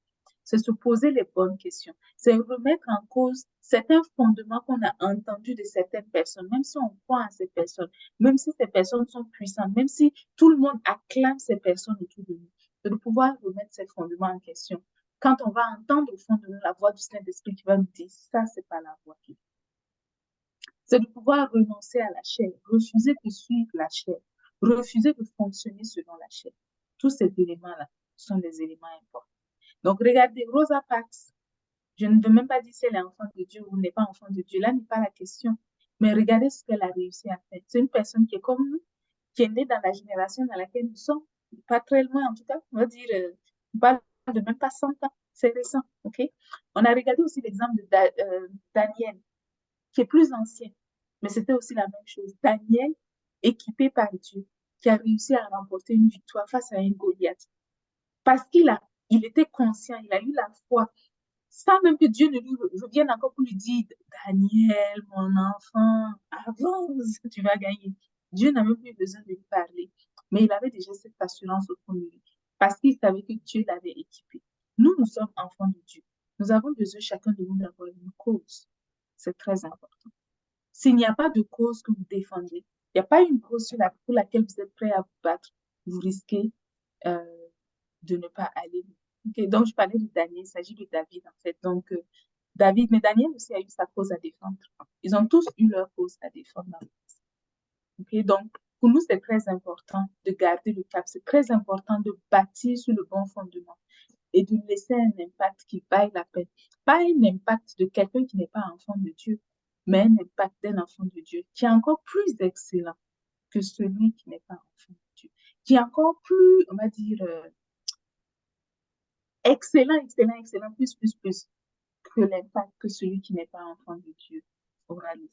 C'est se poser les bonnes questions. C'est remettre en cause certains fondements qu'on a entendus de certaines personnes, même si on croit en ces personnes, même si ces personnes sont puissantes, même si tout le monde acclame ces personnes autour de nous. C'est de pouvoir remettre ces fondements en question. Quand on va entendre au fond de nous la voix du Saint-Esprit qui va nous dire, ça, c'est pas la voix qui est. C'est de pouvoir renoncer à la chair, refuser de suivre la chair, refuser de fonctionner selon la chair. Tous ces éléments-là sont des éléments importants. Donc, regardez, Rosa Parks, je ne veux même pas dire si elle est enfant de Dieu ou n'est pas enfant de Dieu. Là n'est pas la question. Mais regardez ce qu'elle a réussi à faire. C'est une personne qui est comme nous, qui est née dans la génération dans laquelle nous sommes. Pas très loin, en tout cas. On va dire, on parle de même pas 100 ans. C'est récent, OK? On a regardé aussi l'exemple de Daniel, qui est plus ancien. Mais c'était aussi la même chose. Daniel, équipé par Dieu, qui a réussi à remporter une victoire face à un Goliath. Parce qu'il était conscient, il a eu la foi, sans même que Dieu ne lui revienne encore pour lui dire, Daniel, mon enfant, avance, tu vas gagner. Dieu n'a même plus besoin de lui parler. Mais il avait déjà cette assurance au fond de lui, parce qu'il savait que Dieu l'avait équipé. Nous sommes enfants de Dieu. Nous avons besoin chacun de nous d'avoir une cause. C'est très important. S'il n'y a pas de cause que vous défendez, il n'y a pas une cause pour laquelle vous êtes prêt à vous battre, vous risquez de ne pas aller. Okay, donc, je parlais de Daniel, il s'agit de David en fait. Donc, David, mais Daniel aussi a eu sa cause à défendre. Ils ont tous eu leur cause à défendre. Okay, donc, pour nous, c'est très important de garder le cap. C'est très important de bâtir sur le bon fondement et de laisser un impact qui vaille la peine. Pas un impact de quelqu'un qui n'est pas enfant de Dieu, mais un impact d'un enfant de Dieu qui est encore plus excellent que celui qui n'est pas enfant de Dieu, qui est encore plus, on va dire, excellent, plus que l'impact que celui qui n'est pas enfant de Dieu aura laissé.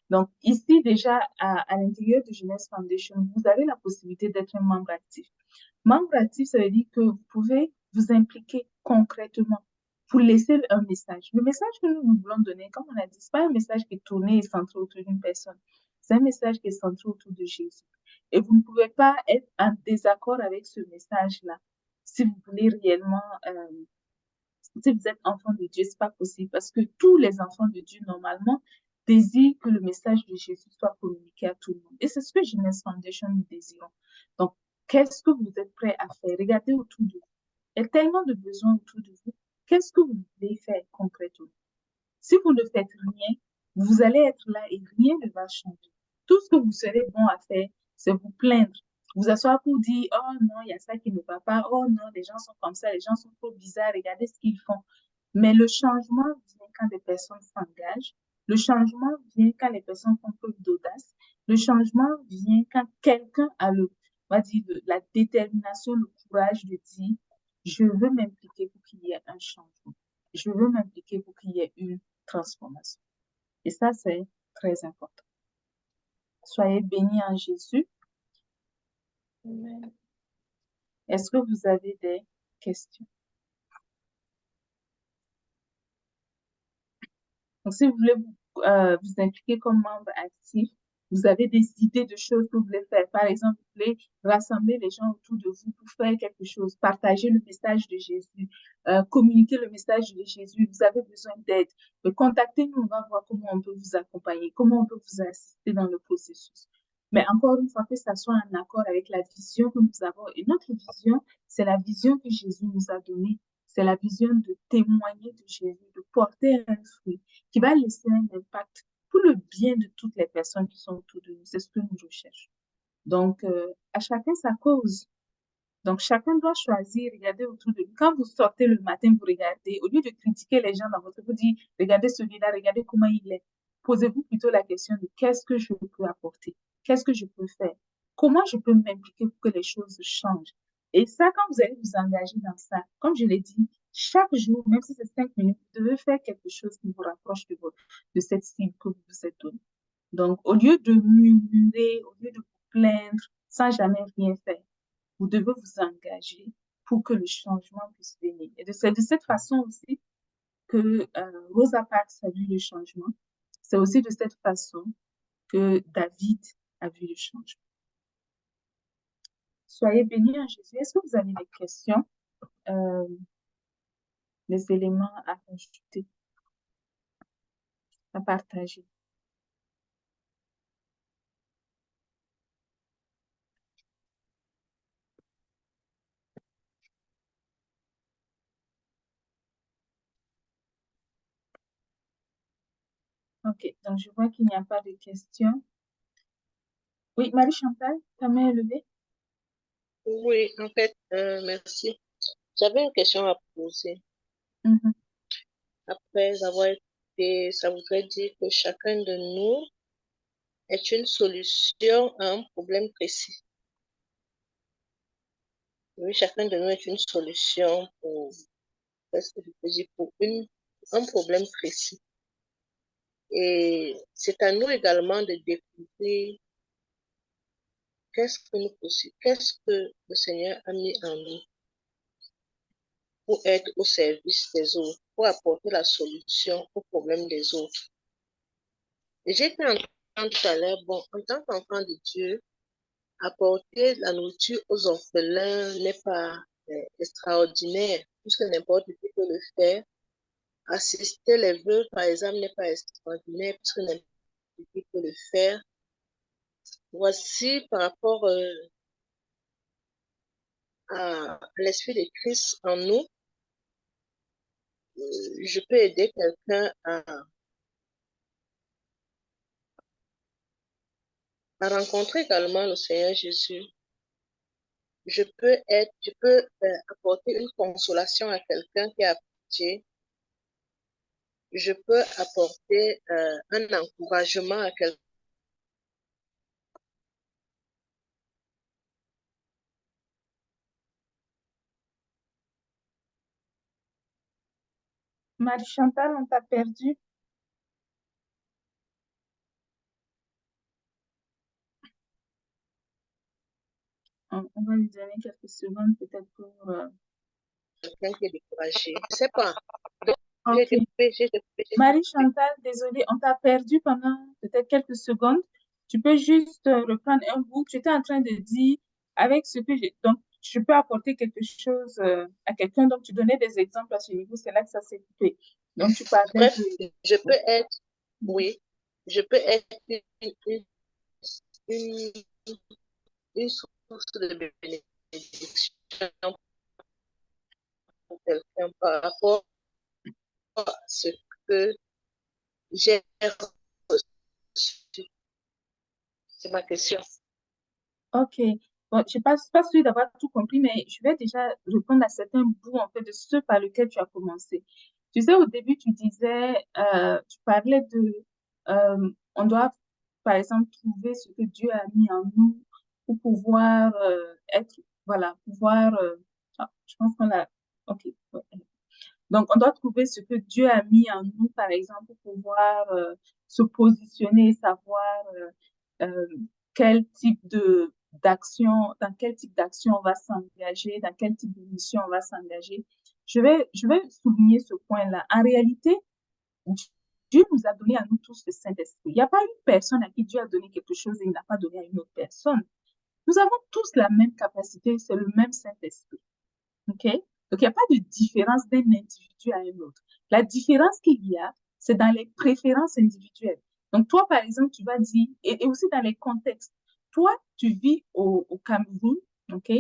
Donc, ici, déjà, à l'intérieur de Jeunesse Foundation, vous avez la possibilité d'être un membre actif. Membre actif, ça veut dire que vous pouvez vous impliquer concrètement pour laisser un message. Le message que nous voulons donner, comme on a dit, ce n'est pas un message qui est tourné et centré autour d'une personne. C'est un message qui est centré autour de Jésus. Et vous ne pouvez pas être en désaccord avec ce message-là si vous voulez réellement, si vous êtes enfant de Dieu, ce n'est pas possible parce que tous les enfants de Dieu, normalement, désirent que le message de Jésus soit communiqué à tout le monde. Et c'est ce que Jeunesse Foundation nous désirons. Donc, qu'est-ce que vous êtes prêt à faire? Regardez autour de vous. Il y a tellement de besoins autour de vous. Qu'est-ce que vous voulez faire concrètement? Si vous ne faites rien, vous allez être là et rien ne va changer. Tout ce que vous serez bon à faire, c'est vous plaindre. Vous asseoir pour dire, oh non, il y a ça qui ne va pas. Oh non, les gens sont comme ça, les gens sont trop bizarres, regardez ce qu'ils font. Mais le changement vient quand des personnes s'engagent. Le changement vient quand les personnes font preuve d'audace. Le changement vient quand quelqu'un a on va dire, la détermination, le courage de dire, je veux m'impliquer pour qu'il y ait un changement. Je veux m'impliquer pour qu'il y ait une transformation. Et ça, c'est très important. Soyez bénis en Jésus. Amen. Est-ce que vous avez des questions? Donc, si vous voulez vous impliquer comme membre actif, vous avez des idées de choses que vous voulez faire. Par exemple, vous voulez rassembler les gens autour de vous pour faire quelque chose, partager le message de Jésus, communiquer le message de Jésus. Vous avez besoin d'aide. Contactez-nous, on va voir comment on peut vous accompagner, comment on peut vous assister dans le processus. Mais encore une fois, que ça soit en accord avec la vision que nous avons. Et notre vision, c'est la vision que Jésus nous a donnée. C'est la vision de témoigner de Jésus, de porter un fruit qui va laisser un impact pour le bien de toutes les personnes qui sont autour de nous. C'est ce que nous recherchons. Donc, à chacun sa cause. Donc, chacun doit choisir, regarder autour de lui. Quand vous sortez le matin, vous regardez, au lieu de critiquer les gens dans votre vie, vous dites, regardez celui-là, regardez comment il est. Posez-vous plutôt la question de qu'est-ce que je peux apporter? Qu'est-ce que je peux faire? Comment je peux m'impliquer pour que les choses changent? Et ça, quand vous allez vous engager dans ça, comme je l'ai dit, chaque jour, même si c'est 5 minutes, vous devez faire quelque chose qui vous rapproche de cette cible que vous vous êtes donnée. Donc, au lieu de murmurer, au lieu de vous plaindre, sans jamais rien faire, vous devez vous engager pour que le changement puisse venir. Et c'est de cette façon aussi que Rosa Parks a vu le changement. C'est aussi de cette façon que David a vu le changement. Soyez bénis en Jésus. Est-ce que vous avez des questions, des éléments à ajouter, à partager? Ok, donc je vois qu'il n'y a pas de questions. Oui, Marie-Chantal, ta main est levée? Oui, en fait, merci. J'avais une question à poser. Mhm. Après avoir été, ça voudrait dire que chacun de nous est une solution à un problème précis. Oui, chacun de nous est une solution pour, qu'est-ce que je peux dire, pour un problème précis. Et c'est à nous également de découvrir qu'est-ce que le Seigneur a mis en nous pour être au service des autres, pour apporter la solution aux problèmes des autres. Et j'ai été entendre tout à l'heure, bon, en tant qu'enfant de Dieu, apporter la nourriture aux orphelins n'est pas extraordinaire. puisque n'importe qui peut le faire. Assister les vœux, par exemple, n'est pas extraordinaire, puisque n'importe qui peut le faire. Voici par rapport à l'esprit de Christ en nous, je peux aider quelqu'un à rencontrer également le Seigneur Jésus. Je peux apporter une consolation à quelqu'un qui a pitié. Je peux apporter un encouragement à quelqu'un. Marie-Chantal, on t'a perdu. On va lui donner quelques secondes peut-être pour... Quelqu'un qui est découragé. Je ne sais pas. Ok. Marie-Chantal, désolée, on t'a perdu pendant peut-être quelques secondes. Tu peux juste reprendre un bout. Tu étais en train de dire, avec ce que j'ai... Donc, je peux apporter quelque chose à quelqu'un. Donc, tu donnais des exemples à ce niveau. C'est là que ça s'est coupé. Donc, tu parlais Bref, de... je peux être... Oui. Je peux être une source de bénédiction pour quelqu'un par rapport à ce que j'ai reçu. C'est ma question. Ok. Bon, je ne suis pas sûre d'avoir tout compris, mais je vais déjà répondre à certains bouts, en fait, de ce par lequel tu as commencé. Tu sais, au début, tu disais, tu parlais de, on doit, par exemple, trouver ce que Dieu a mis en nous pour pouvoir être, voilà, pouvoir, je pense qu'on l'a, ok. Ouais. Donc, on doit trouver ce que Dieu a mis en nous, par exemple, pour pouvoir se positionner, savoir euh, quel type dans quel type d'action on va s'engager, dans quel type de mission on va s'engager. Je vais souligner ce point-là. En réalité, Dieu nous a donné à nous tous le Saint-Esprit. Il n'y a pas une personne à qui Dieu a donné quelque chose et il n'a pas donné à une autre personne. Nous avons tous la même capacité, c'est le même Saint-Esprit. OK? Donc, il n'y a pas de différence d'un individu à un autre. La différence qu'il y a, c'est dans les préférences individuelles. Donc, toi, par exemple, tu vas dire, et aussi dans les contextes. Toi, tu vis au Cameroun, OK?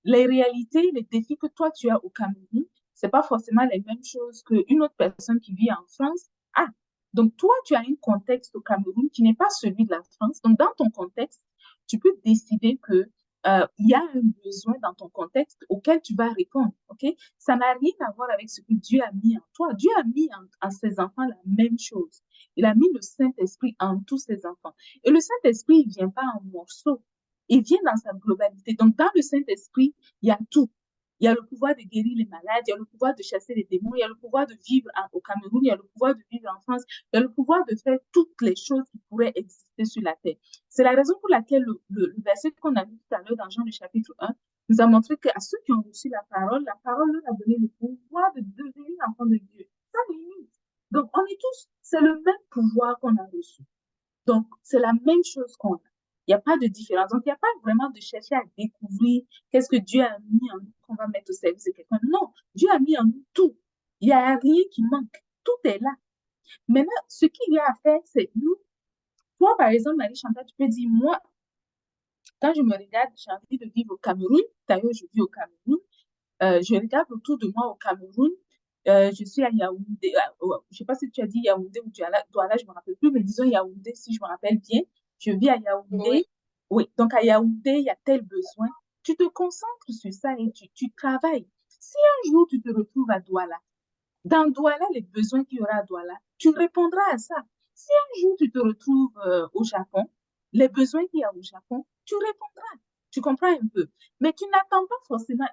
Les réalités, les défis que toi, tu as au Cameroun, c'est pas forcément les mêmes choses qu'une autre personne qui vit en France. Ah, donc toi, tu as un contexte au Cameroun qui n'est pas celui de la France. Donc, dans ton contexte, tu peux décider que il y a un besoin dans ton contexte auquel tu vas répondre, ok? Ça n'a rien à voir avec ce que Dieu a mis en toi. Dieu a mis en ses enfants la même chose. Il a mis le Saint-Esprit en tous ses enfants. Et le Saint-Esprit, il vient pas en morceaux. Il vient dans sa globalité. Donc, dans le Saint-Esprit, il y a tout. Il y a le pouvoir de guérir les malades, il y a le pouvoir de chasser les démons, il y a le pouvoir de vivre au Cameroun, il y a le pouvoir de vivre en France, il y a le pouvoir de faire toutes les choses qui pourraient exister sur la terre. C'est la raison pour laquelle le verset qu'on a vu tout à l'heure dans Jean le chapitre 1 nous a montré qu'à ceux qui ont reçu la parole leur a donné le pouvoir de devenir enfants de Dieu. Ça limite. Donc, on est tous, c'est le même pouvoir qu'on a reçu. Donc, c'est la même chose qu'on a. Il n'y a pas de différence. Donc, il n'y a pas vraiment de chercher à découvrir qu'est-ce que Dieu a mis en nous qu'on va mettre au service de quelqu'un. Non, Dieu a mis en nous tout. Il n'y a rien qui manque. Tout est là. Maintenant, ce qu'il y a à faire, c'est nous. Toi, par exemple, Marie-Chantal, tu peux dire, moi, quand je me regarde, j'ai envie de vivre au Cameroun. D'ailleurs, je vis au Cameroun. Je regarde autour de moi au Cameroun. Je suis à Yaoundé. Je ne sais pas si tu as dit Yaoundé ou Douala, je ne me rappelle plus, mais disons Yaoundé, si je me rappelle bien. Je vis à Yaoundé. Oui. Oui, donc à Yaoundé, il y a tel besoin. Tu te concentres sur ça et tu travailles. Si un jour tu te retrouves à Douala, dans Douala, les besoins qu'il y aura à Douala, tu répondras à ça. Si un jour tu te retrouves au Japon, les besoins qu'il y a au Japon, tu répondras. Tu comprends un peu. Mais tu n'attends pas forcément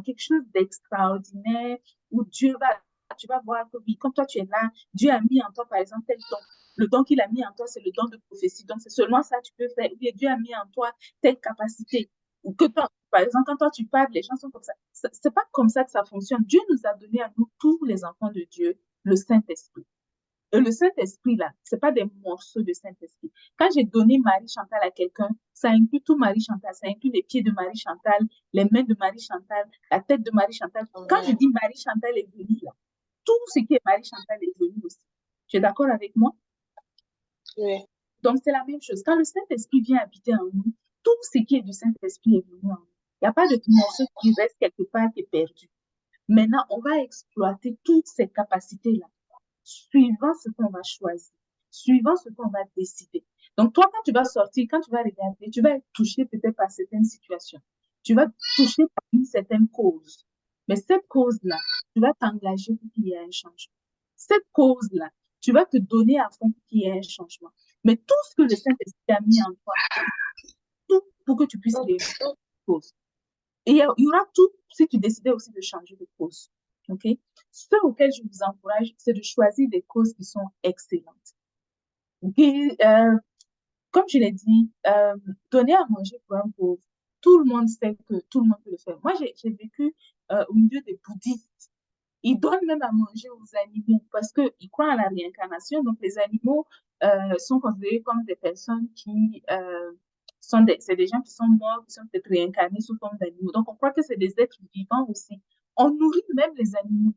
quelque chose d'extraordinaire où tu vas voir que oui, comme toi tu es là, Dieu a mis en toi, par exemple, tel don. Le don qu'il a mis en toi, c'est le don de prophétie. Donc, c'est seulement ça que tu peux faire. Oui, Dieu a mis en toi telle capacité. Ou que par exemple, quand toi tu parles, les gens sont comme ça. C'est pas comme ça que ça fonctionne. Dieu nous a donné à nous, tous les enfants de Dieu, le Saint-Esprit. Et le Saint-Esprit, là, ce n'est pas des morceaux de Saint-Esprit. Quand j'ai donné Marie-Chantal à quelqu'un, ça inclut tout Marie-Chantal. Ça inclut les pieds de Marie-Chantal, les mains de Marie-Chantal, la tête de Marie-Chantal. Quand je dis Marie-Chantal est venue, là, tout ce qui est Marie-Chantal est venu aussi. Tu es d'accord avec moi? Oui. Donc, c'est la même chose. Quand le Saint-Esprit vient habiter en nous, tout ce qui est du Saint-Esprit est venu en nous. Il n'y a pas de morceau qui reste quelque part qui est perdu. Maintenant, on va exploiter toutes ces capacités-là, suivant ce qu'on va choisir, suivant ce qu'on va décider. Donc, toi, quand tu vas sortir, quand tu vas regarder, tu vas être touché peut-être par certaines situations. Tu vas toucher par une certaine cause. Mais cette cause-là, tu vas t'engager pour qu'il y ait un changement. Cette cause-là, tu vas te donner à fond pour qu'il y ait un changement. Mais tout ce que le Saint-Esprit a mis en toi, tout pour que tu puisses réussir cette cause. Et il y aura tout si tu décidais aussi de changer de cause. OK? Ce auquel je vous encourage, c'est de choisir des causes qui sont excellentes. Et, comme je l'ai dit, donner à manger pour un pauvre, tout le monde sait que tout le monde peut le faire. Moi, j'ai vécu au milieu des bouddhistes. Ils donnent même à manger aux animaux parce qu'ils croient à la réincarnation. Donc, les animaux sont considérés comme des personnes qui c'est des gens qui sont morts, qui sont peut-être réincarnés sous forme d'animaux. Donc, on croit que c'est des êtres vivants aussi. On nourrit même les animaux.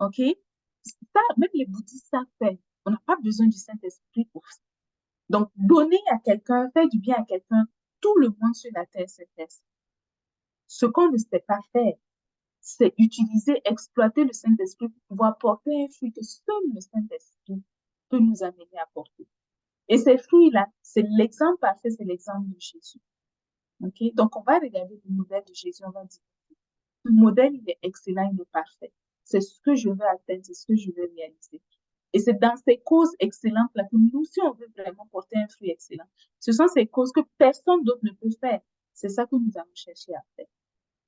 OK? Ça, même les bouddhistes savent faire. On n'a pas besoin du Saint-Esprit pour ça. Donc, donner à quelqu'un, faire du bien à quelqu'un, tout le monde sur la terre sait faire ça. Ce qu'on ne sait pas faire, c'est utiliser, exploiter le Saint-Esprit pour pouvoir porter un fruit que seul le Saint-Esprit peut nous amener à porter. Et ces fruits-là, c'est l'exemple parfait, c'est l'exemple de Jésus. Okay? Donc, on va regarder le modèle de Jésus, on va dire, le modèle, il est excellent, il est parfait. C'est ce que je veux atteindre, c'est ce que je veux réaliser. Et c'est dans ces causes excellentes-là que nous, si on veut vraiment porter un fruit excellent, ce sont ces causes que personne d'autre ne peut faire. C'est ça que nous allons chercher à faire.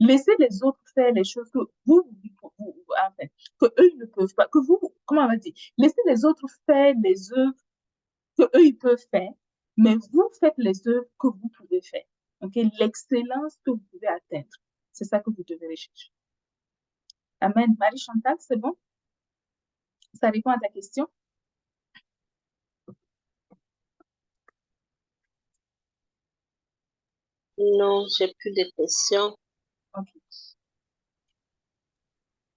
Laissez les autres faire les choses que enfin, que eux ils ne peuvent pas, que vous, comment on va dire, laissez les autres faire les œuvres que eux ils peuvent faire, mais vous faites les œuvres que vous pouvez faire. Ok, l'excellence que vous pouvez atteindre, c'est ça que vous devez rechercher. Amen. Marie-Chantal, c'est bon? Ça répond à ta question? Non, j'ai plus de questions. Ok.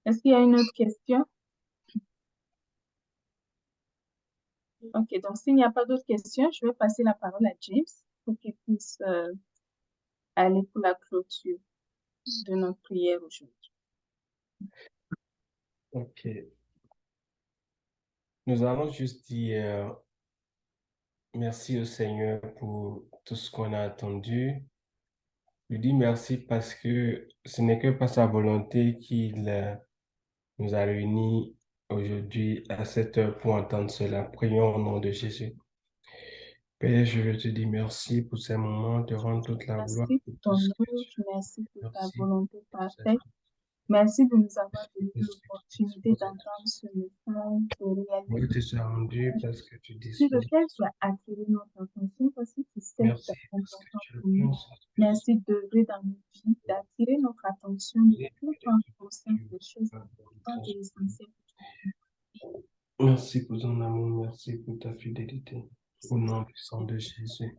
Est-ce qu'il y a une autre question? Ok, donc s'il n'y a pas d'autres questions, je vais passer la parole à James pour qu'il puisse aller pour la clôture de notre prière aujourd'hui. Ok. Nous allons juste dire merci au Seigneur pour tout ce qu'on a entendu. Je dis merci parce que ce n'est que par sa volonté qu'il nous a réunis aujourd'hui à cette heure pour entendre cela. Prions au nom de Jésus. Père, je veux te dire merci pour ces moments, te rendre toute la gloire Merci pour pour tout ton ce que œuvre, tu merci pour ta Merci volonté pour cette parfaite. Merci de nous avoir donné Merci l'opportunité pour cette d'entendre ce message, de réaliser gloire te soit rendue parce que tu sur disposes. lequel tu as attiré notre attention parce que tu sais que Merci c'est parce que important tu pour nous. réponds à ce Merci d'œuvrer dans nos vies, d'attirer notre attention, de que tout prendre conscience tu des choses as importantes et essentielles que tu as. Merci pour ton amour, merci pour ta fidélité. Au nom puissant de Jésus.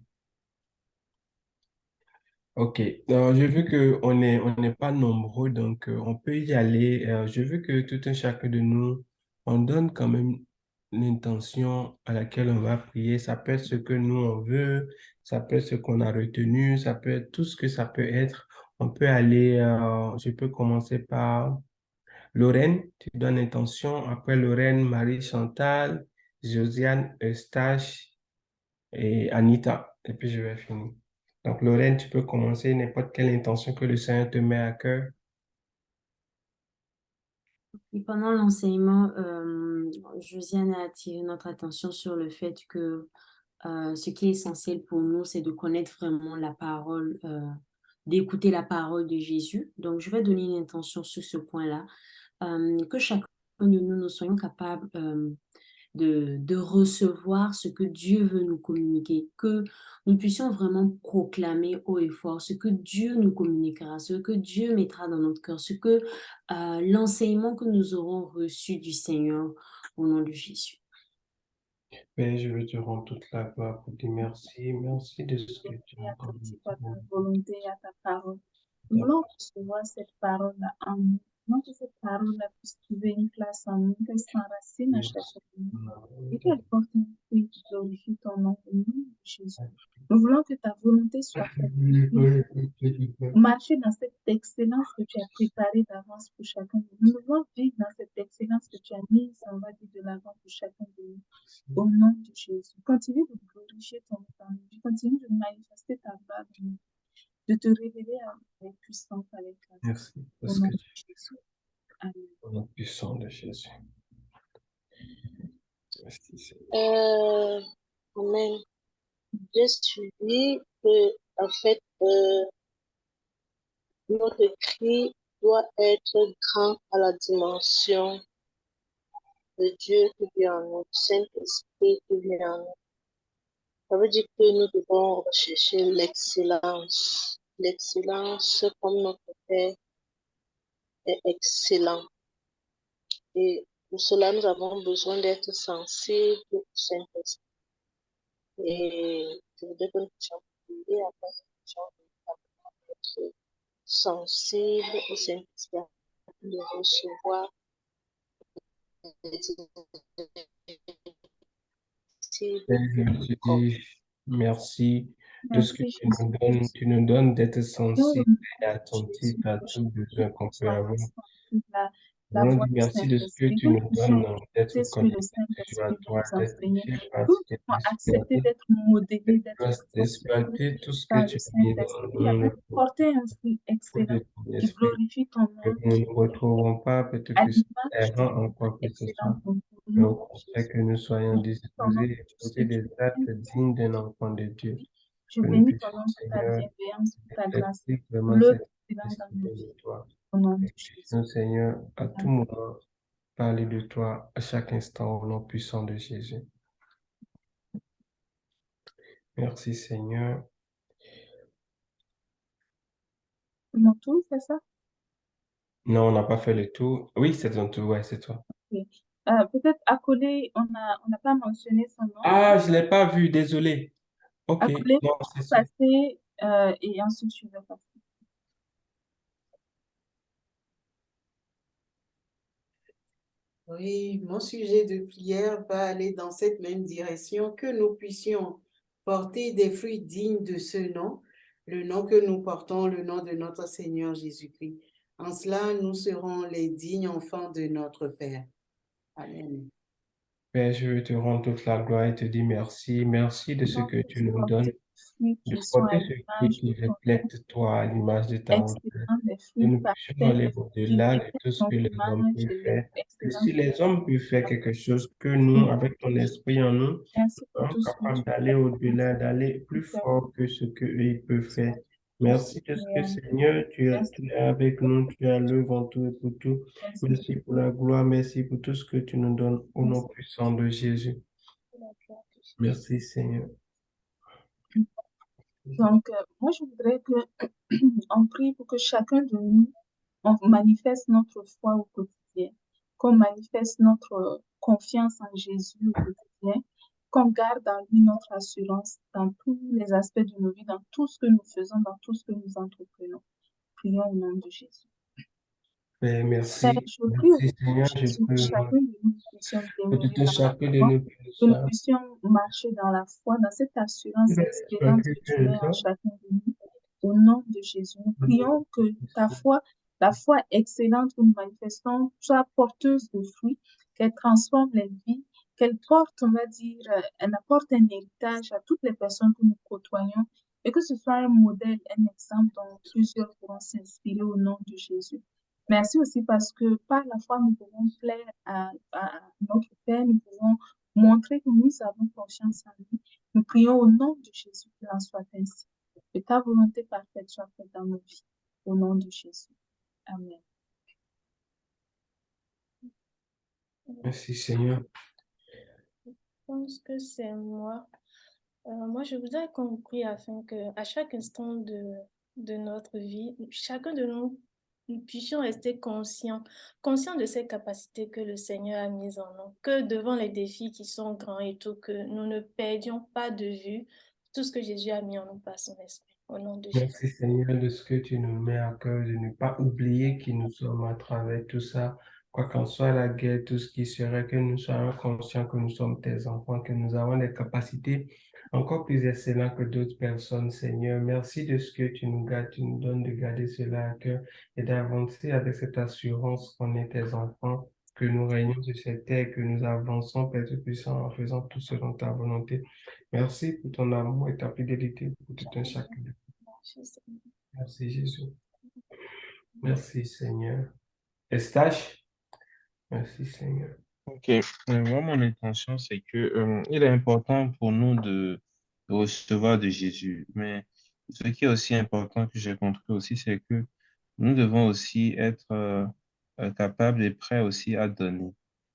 Ok, j'ai vu on n'est pas nombreux, donc on peut y aller. Je veux que tout un chacun de nous, on donne quand même l'intention à laquelle on va prier. Ça peut être ce que nous on veut, ça peut être ce qu'on a retenu, ça peut être tout ce que ça peut être. On peut aller, je peux commencer par Lorraine, tu donnes l'intention. Après Lorraine, Marie-Chantal, Josiane, Eustache et Anita. Et puis je vais finir. Donc, Lorraine, tu peux commencer n'importe quelle intention que le Seigneur te met à cœur. Et pendant l'enseignement, Josiane a attiré notre attention sur le fait que ce qui est essentiel pour nous, c'est de connaître vraiment la parole, d'écouter la parole de Jésus. Donc, je vais donner une intention sur ce point-là, que chacun de nous, nous soyons capables de recevoir ce que Dieu veut nous communiquer, que nous puissions vraiment proclamer haut et fort ce que Dieu nous communiquera, ce que Dieu mettra dans notre cœur, ce que l'enseignement que nous aurons reçu du Seigneur au nom de Jésus. Père, je veux te rendre toute la gloire pour dire merci. Merci de ce que tu Et as attentif à ta entendu. volonté et à ta parole. Nous voulons recevoir cette parole-là en nous. Nous voulons que cette parole-là puisse trouver une place en nous, qu'elle s'enracine à chaque fois de nous et qu'elle porte un fruit qui glorifie ton nom au nom de Jésus. Nous voulons que ta volonté soit faite. Marcher dans cette excellence que tu as préparée d'avance pour chacun de nous. Nous voulons vivre dans cette excellence que tu as mise, on va dire, de l'avant pour chacun de nous. Au nom de Jésus. Continue de glorifier ton nom dans nos vies. Continue de manifester ta gloire dans nous, de te révéler avec puissance, avec grâce. Merci Au parce nom que de tu Jésus. Amen. es au nom puissant de Jésus. Merci, Seigneur. Amen. J'ai suivi que, en fait, notre cri doit être grand à la dimension de Dieu qui vit en nous, du Saint-Esprit qui vit en nous. Ça veut dire que nous devons rechercher l'excellence. L'excellence comme notre Père est excellent. Et pour cela, nous avons besoin d'être sensibles au Saint-Esprit. Et je voudrais que nous puissions prier afin que nous puissions être sensibles au Saint-Esprit, de recevoir les Père, je te dis merci de ce que Merci, Jésus. tu nous donnes d'être Nous sensibles et remercions attentifs Jésus à pour tout chaque besoin qu'on peut soit avoir. sensible à Nous la voulons voix dire du merci de ce que Saint-Esprit, tu que nous nous puissions donnes d'être écouter ce que le connectés à Saint-Esprit veut toi, nous d'être enseigner, fait que nous puissions accepter participer, d'être modelés, d'être conduits d'exploiter tout ce que par tu le as mis Saint-Esprit dans afin nous, de porter un fruit pour de excellent ton qui esprit. glorifie ton Que nom, nous qui ne retrouvons pas peut-être à que c'est l'image du errant en quoi que ce excellent soit, au mais nom au de contraire Jésus. que nous soyons Je bénis ton nom disposés et pour tout ce que poser tu des fais. actes dignes d'un enfant de Dieu. Je Que nous bénis ton puissions, nom pour ta Seigneur, bienveillance, pour ta grâce, exercer pour vraiment l'œuvre cette excellente dans nos esprit vies. de toi. Au nom de Et Jésus. puissions, Seigneur, à tout Amen. moment, parler de toi à chaque instant au nom puissant de Jésus. Merci, Seigneur. Mon tour, c'est ça? Non, on n'a pas fait le tour. Oui, c'est ton tour, ouais, c'est toi. Ok. Peut-être Accolé, on n'a pas mentionné son nom. Ah, je ne l'ai pas vu, désolé. Ok, Accolé, non, tu c'est peux ça. passer et ensuite je vais passer. Oui, mon sujet de prière va aller dans cette même direction, que nous puissions porter des fruits dignes de ce nom, le nom que nous portons, le nom de notre Seigneur Jésus-Christ. En cela, nous serons les dignes enfants de notre Père. Amen. Père, je veux te rendre toute la gloire et te dire merci. Merci de ce Donc, que tu nous donnes, porter des fruits de qui sont à porter ce fruit l'image qui de ton reflète toi à l'image de ta hauteur. excellent, des Que fruits nous puissions parfaits, aller des fruits qui au-delà de reflètent tout ce ton que les hommes image peuvent et faire. Que l'excellence si de les ton hommes peuvent faire œuvre. quelque chose, que nous, avec ton esprit en nous, Merci pour soyons tout ce que capables tu d'aller fais. au-delà, d'aller plus Merci fort que ce qu'eux ils peuvent faire. Merci de ce que, Seigneur. Seigneur, Merci tu es avec nous, tu es à l'œuvre en tout et pour tout. Merci pour la gloire, merci pour tout ce que tu nous donnes au nom puissant de Jésus. Merci, Seigneur. Donc, moi, je voudrais que on prie pour que chacun de nous, on manifeste notre foi au quotidien, qu'on manifeste notre confiance en Jésus au quotidien, qu'on garde en lui notre assurance dans tous les aspects de nos vies, dans tout ce que nous faisons, dans tout ce que nous entreprenons. Prions au nom de Jésus. Père, Père, merci. je prie au Merci, nom de Seigneur. Je Jésus que prie chacun de nous puissions que demeurer tout un dans la chacun de foi, nous que nous puisse puissions marcher dans la foi, dans cette assurance excellente que tu mets en chacun de nous. Au nom de Jésus, nous prions que ta foi, la foi excellente que nous manifestons, soit porteuse de fruits, qu'elle transforme les vies, qu'elle porte, on va dire, elle apporte un héritage à toutes les personnes que nous côtoyons et que ce soit un modèle, un exemple dont plusieurs pourront s'inspirer au nom de Jésus. Merci aussi parce que par la foi, nous pouvons plaire à notre Père, nous pouvons montrer que nous avons confiance en lui. Nous prions au nom de Jésus qu'il en soit ainsi. Que ta volonté parfaite soit faite dans nos vies. Au nom de Jésus. Amen. Merci, Seigneur. Je pense que c'est moi. Moi, je voudrais qu'on prie afin que, à chaque instant de notre vie, chacun de nous nous puissions rester conscients de ces capacités que le Seigneur a mises en nous, que devant les défis qui sont grands et tout, que nous ne perdions pas de vue tout ce que Jésus a mis en nous par son esprit. Au nom de Jésus. Merci Seigneur de ce que tu nous mets à cœur, de ne pas oublier qui nous sommes à travers tout ça. Quoi qu'en soit la guerre, tout ce qui serait, que nous soyons conscients que nous sommes tes enfants, que nous avons des capacités encore plus excellentes que d'autres personnes, Seigneur. Merci de ce que tu nous gardes, tu nous donnes de garder cela à cœur et d'avancer avec cette assurance qu'on est tes enfants, que nous régnons sur cette terre, que nous avançons, Père Tout-Puissant, en faisant tout selon ta volonté. Merci pour ton amour et ta fidélité pour tout un chacun. Merci Jésus. Merci Seigneur. Estache. Merci Seigneur. Ok, moi, mon intention, c'est que il est important pour nous de recevoir de Jésus. Mais ce qui est aussi important que j'ai compris aussi, c'est que nous devons aussi être capables et prêts aussi à donner.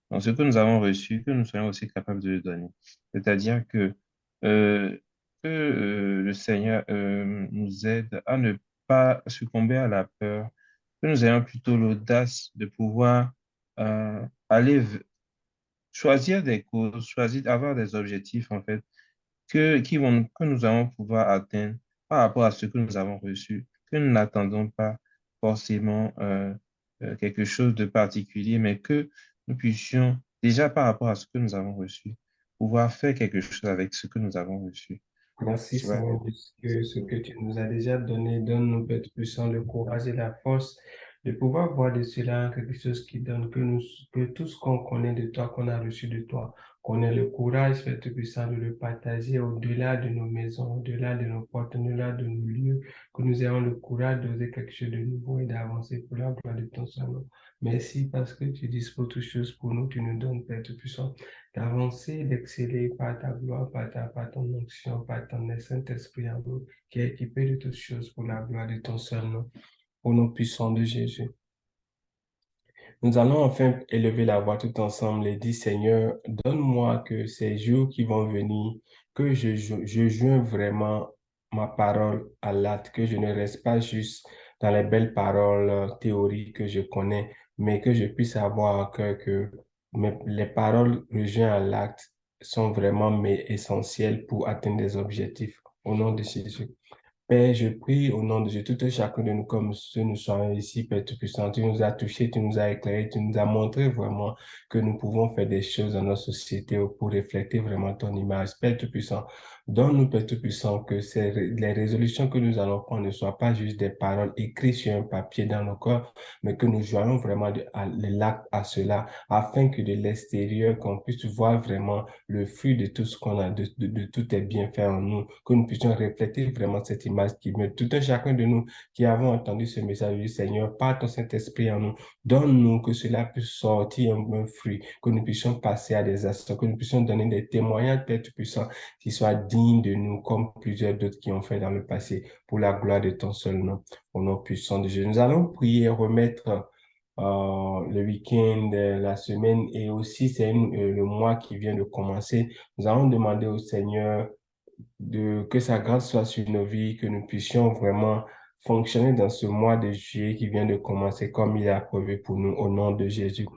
Donc, ce que nous avons reçu, que nous soyons aussi capables de le donner. C'est-à-dire euh, que le Seigneur nous aide à ne pas succomber à la peur, que nous ayons plutôt l'audace de pouvoir aller choisir des causes, choisir, avoir des objectifs, en fait, que nous allons pouvoir atteindre par rapport à ce que nous avons reçu, que nous n'attendons pas forcément quelque chose de particulier, mais que nous puissions, déjà par rapport à ce que nous avons reçu, pouvoir faire quelque chose avec ce que nous avons reçu. Merci Tu vois? Seigneur de ce que tu nous as déjà donné. Donne-nous, Père puissant, le courage et la force de pouvoir voir de cela quelque chose qui donne que tout ce qu'on connaît de toi, qu'on a reçu de toi, qu'on ait le courage, Père puissant, de le partager au-delà de nos maisons, au-delà de nos portes, au-delà de nos lieux, que nous ayons le courage d'oser quelque chose de nouveau et d'avancer pour la gloire de ton Saint-Nom. Merci parce que tu disposes toutes choses pour nous, tu nous donnes, Père puissant, d'avancer, d'exceller par ta gloire, par ton onction, par ton Saint-Esprit en nous, qui est équipé de toutes choses pour la gloire de ton seul nom, au nom puissant de Jésus. Nous allons enfin élever la voix tout ensemble et dire, Seigneur, donne-moi que ces jours qui vont venir, que je joins vraiment ma parole à l'acte, que je ne reste pas juste dans les belles paroles théoriques que je connais, mais que je puisse avoir à cœur que les paroles rejointes à l'acte sont vraiment essentielles pour atteindre des objectifs. Au nom de Jésus. Père, je prie au nom de Dieu, tout un chacun de nous comme ceux nous sommes ici, Père Tout-Puissant, tu nous as touchés, tu nous as éclairés, tu nous as montré vraiment que nous pouvons faire des choses dans notre société pour refléter vraiment ton image. Père Tout-Puissant, donne-nous, Père Tout-Puissant, que les résolutions que nous allons prendre ne soient pas juste des paroles écrites sur un papier dans nos corps, mais que nous joignons vraiment l'acte à cela, afin que de l'extérieur, qu'on puisse voir vraiment le fruit de tout ce qu'on a, de tous tes bienfaits en nous, que nous puissions refléter vraiment cette image qui met tout un chacun de nous qui avons entendu ce message du Seigneur, par ton Saint-Esprit en nous, donne-nous que cela puisse sortir un fruit, que nous puissions passer à des actions, que nous puissions donner des témoignages, Père Tout-Puissant, qui soient dignes de nous, comme plusieurs d'autres qui ont fait dans le passé, pour la gloire de ton seul nom, au nom puissant de Jésus. Nous allons prier et remettre le week-end, la semaine et aussi c'est le mois qui vient de commencer. Nous allons demander au Seigneur que sa grâce soit sur nos vies, que nous puissions vraiment fonctionner dans ce mois de juillet qui vient de commencer comme il a prévu pour nous au nom de Jésus.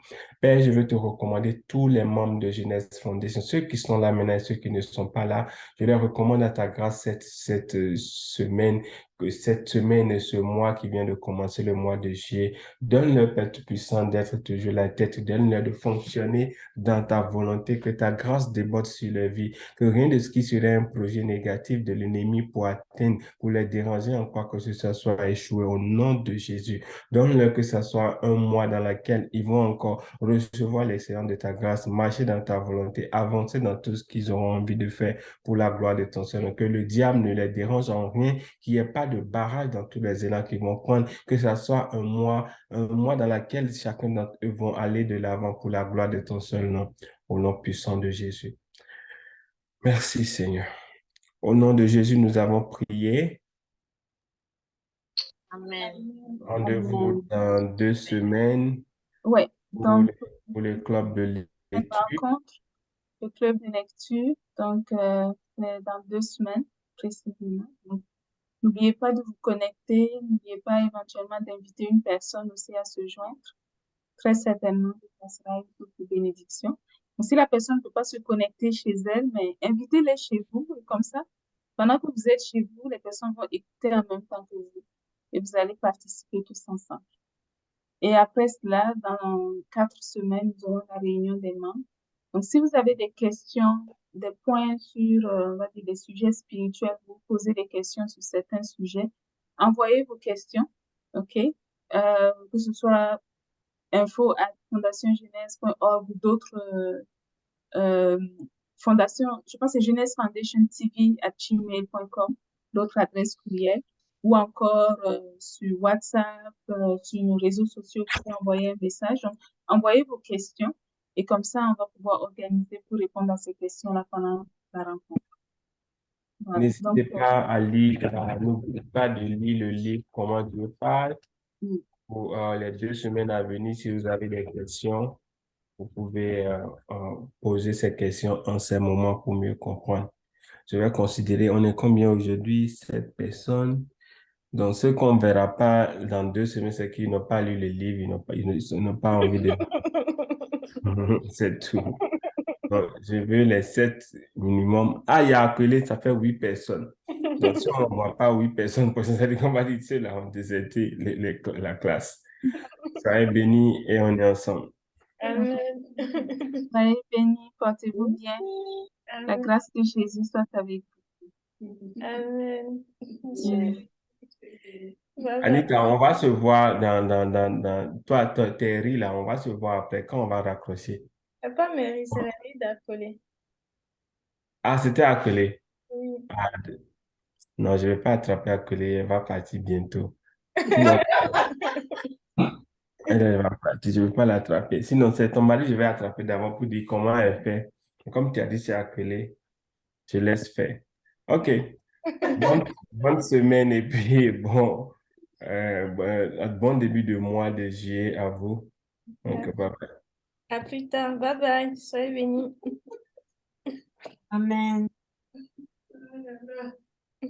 Père, je veux te recommander tous les membres de Jeunesse Foundation, ceux qui sont là maintenant et ceux qui ne sont pas là. Je les recommande à ta grâce cette semaine, que cette semaine et ce mois qui vient de commencer, le mois de juillet. Donne-leur, Père Tout-Puissant, d'être toujours la tête. Donne-leur de fonctionner dans ta volonté, que ta grâce déborde sur leur vie, que rien de ce qui serait un projet négatif de l'ennemi pour atteindre, pour les déranger en quoi que ce soit échoué au nom de Jésus. Donne-leur que ce soit un mois dans lequel ils vont encore recevoir l'excellence de ta grâce, marcher dans ta volonté, avancer dans tout ce qu'ils auront envie de faire pour la gloire de ton Seigneur. Que le diable ne les dérange en rien, qu'il n'y ait pas de barrage dans tous les élans qu'ils vont prendre, que ce soit un mois dans lequel chacun d'entre eux vont aller de l'avant pour la gloire de ton seul nom, au nom puissant de Jésus. Merci Seigneur. Au nom de Jésus, nous avons prié. Amen. Rendez-vous dans 2 semaines Oui, donc pour le club de une lecture. rencontre, le club de lecture, donc c'est dans 2 semaines précisément. Donc, N'oubliez pas de vous connecter, n'oubliez pas éventuellement d'inviter une personne aussi à se joindre. Très certainement, il passera une toute bénédiction. Donc, si la personne ne peut pas se connecter chez elle, mais invitez-les chez vous, et comme ça, pendant que vous êtes chez vous, les personnes vont écouter en même temps que vous et vous allez participer tous ensemble. Et après cela, dans 4 semaines, nous aurons la réunion des membres. Donc, si vous avez des questions, des points sur, on va dire, des sujets spirituels, vous posez des questions sur certains sujets, envoyez vos questions, OK? Que ce soit info@fondationjeunesse.org ou d'autres fondations, je pense que c'est Jeunesse Foundation TV@gmail.com, d'autres adresses courriel, ou encore sur WhatsApp, sur nos réseaux sociaux, vous pouvez envoyer un message. Donc, envoyez vos questions et comme ça, on va pouvoir organiser pour répondre à ces questions-là pendant la rencontre. Voilà. Donc, N'hésitez pas à lire, n'oubliez pas de lire le livre Comment Dieu parle pour les 2 semaines à venir. Si vous avez des questions, vous pouvez poser ces questions en ces moments pour mieux comprendre. Je vais considérer, on est combien aujourd'hui? 7 personnes. Donc, ce qu'on ne verra pas dans 2 semaines, c'est qu'ils n'ont pas lu le livre, ils n'ont pas envie de... C'est tout. Donc, je veux les 7 minimum. Ah, il y a appelé, ça fait 8 personnes. Donc, si on ne voit pas 8 personnes, ça veut dire qu'on va dire, c'est là, on déserté la classe. Soyez bénis et on est ensemble. Amen. soyez bénis, portez-vous bien. La Amen. grâce de Jésus soit avec Amen. vous. Bye bye. Anita, on va se voir toi, Terry, là, on va se voir après quand on va raccrocher. C'est pas Mary, c'est la nuit d'Accolé. Ah, c'était accolé. Oui. Ah, non, je ne vais pas attraper accolé, elle va partir bientôt. Sinon, elle va partir, je ne vais pas l'attraper. Sinon, c'est ton mari, je vais attraper d'abord pour dire comment elle fait. Et comme tu as dit, c'est accolé, je laisse faire. OK. Bonne semaine et puis bon début de mois de juillet à vous. Donc, bye bye. À plus tard. Bye bye. Soyez bénis. Amen.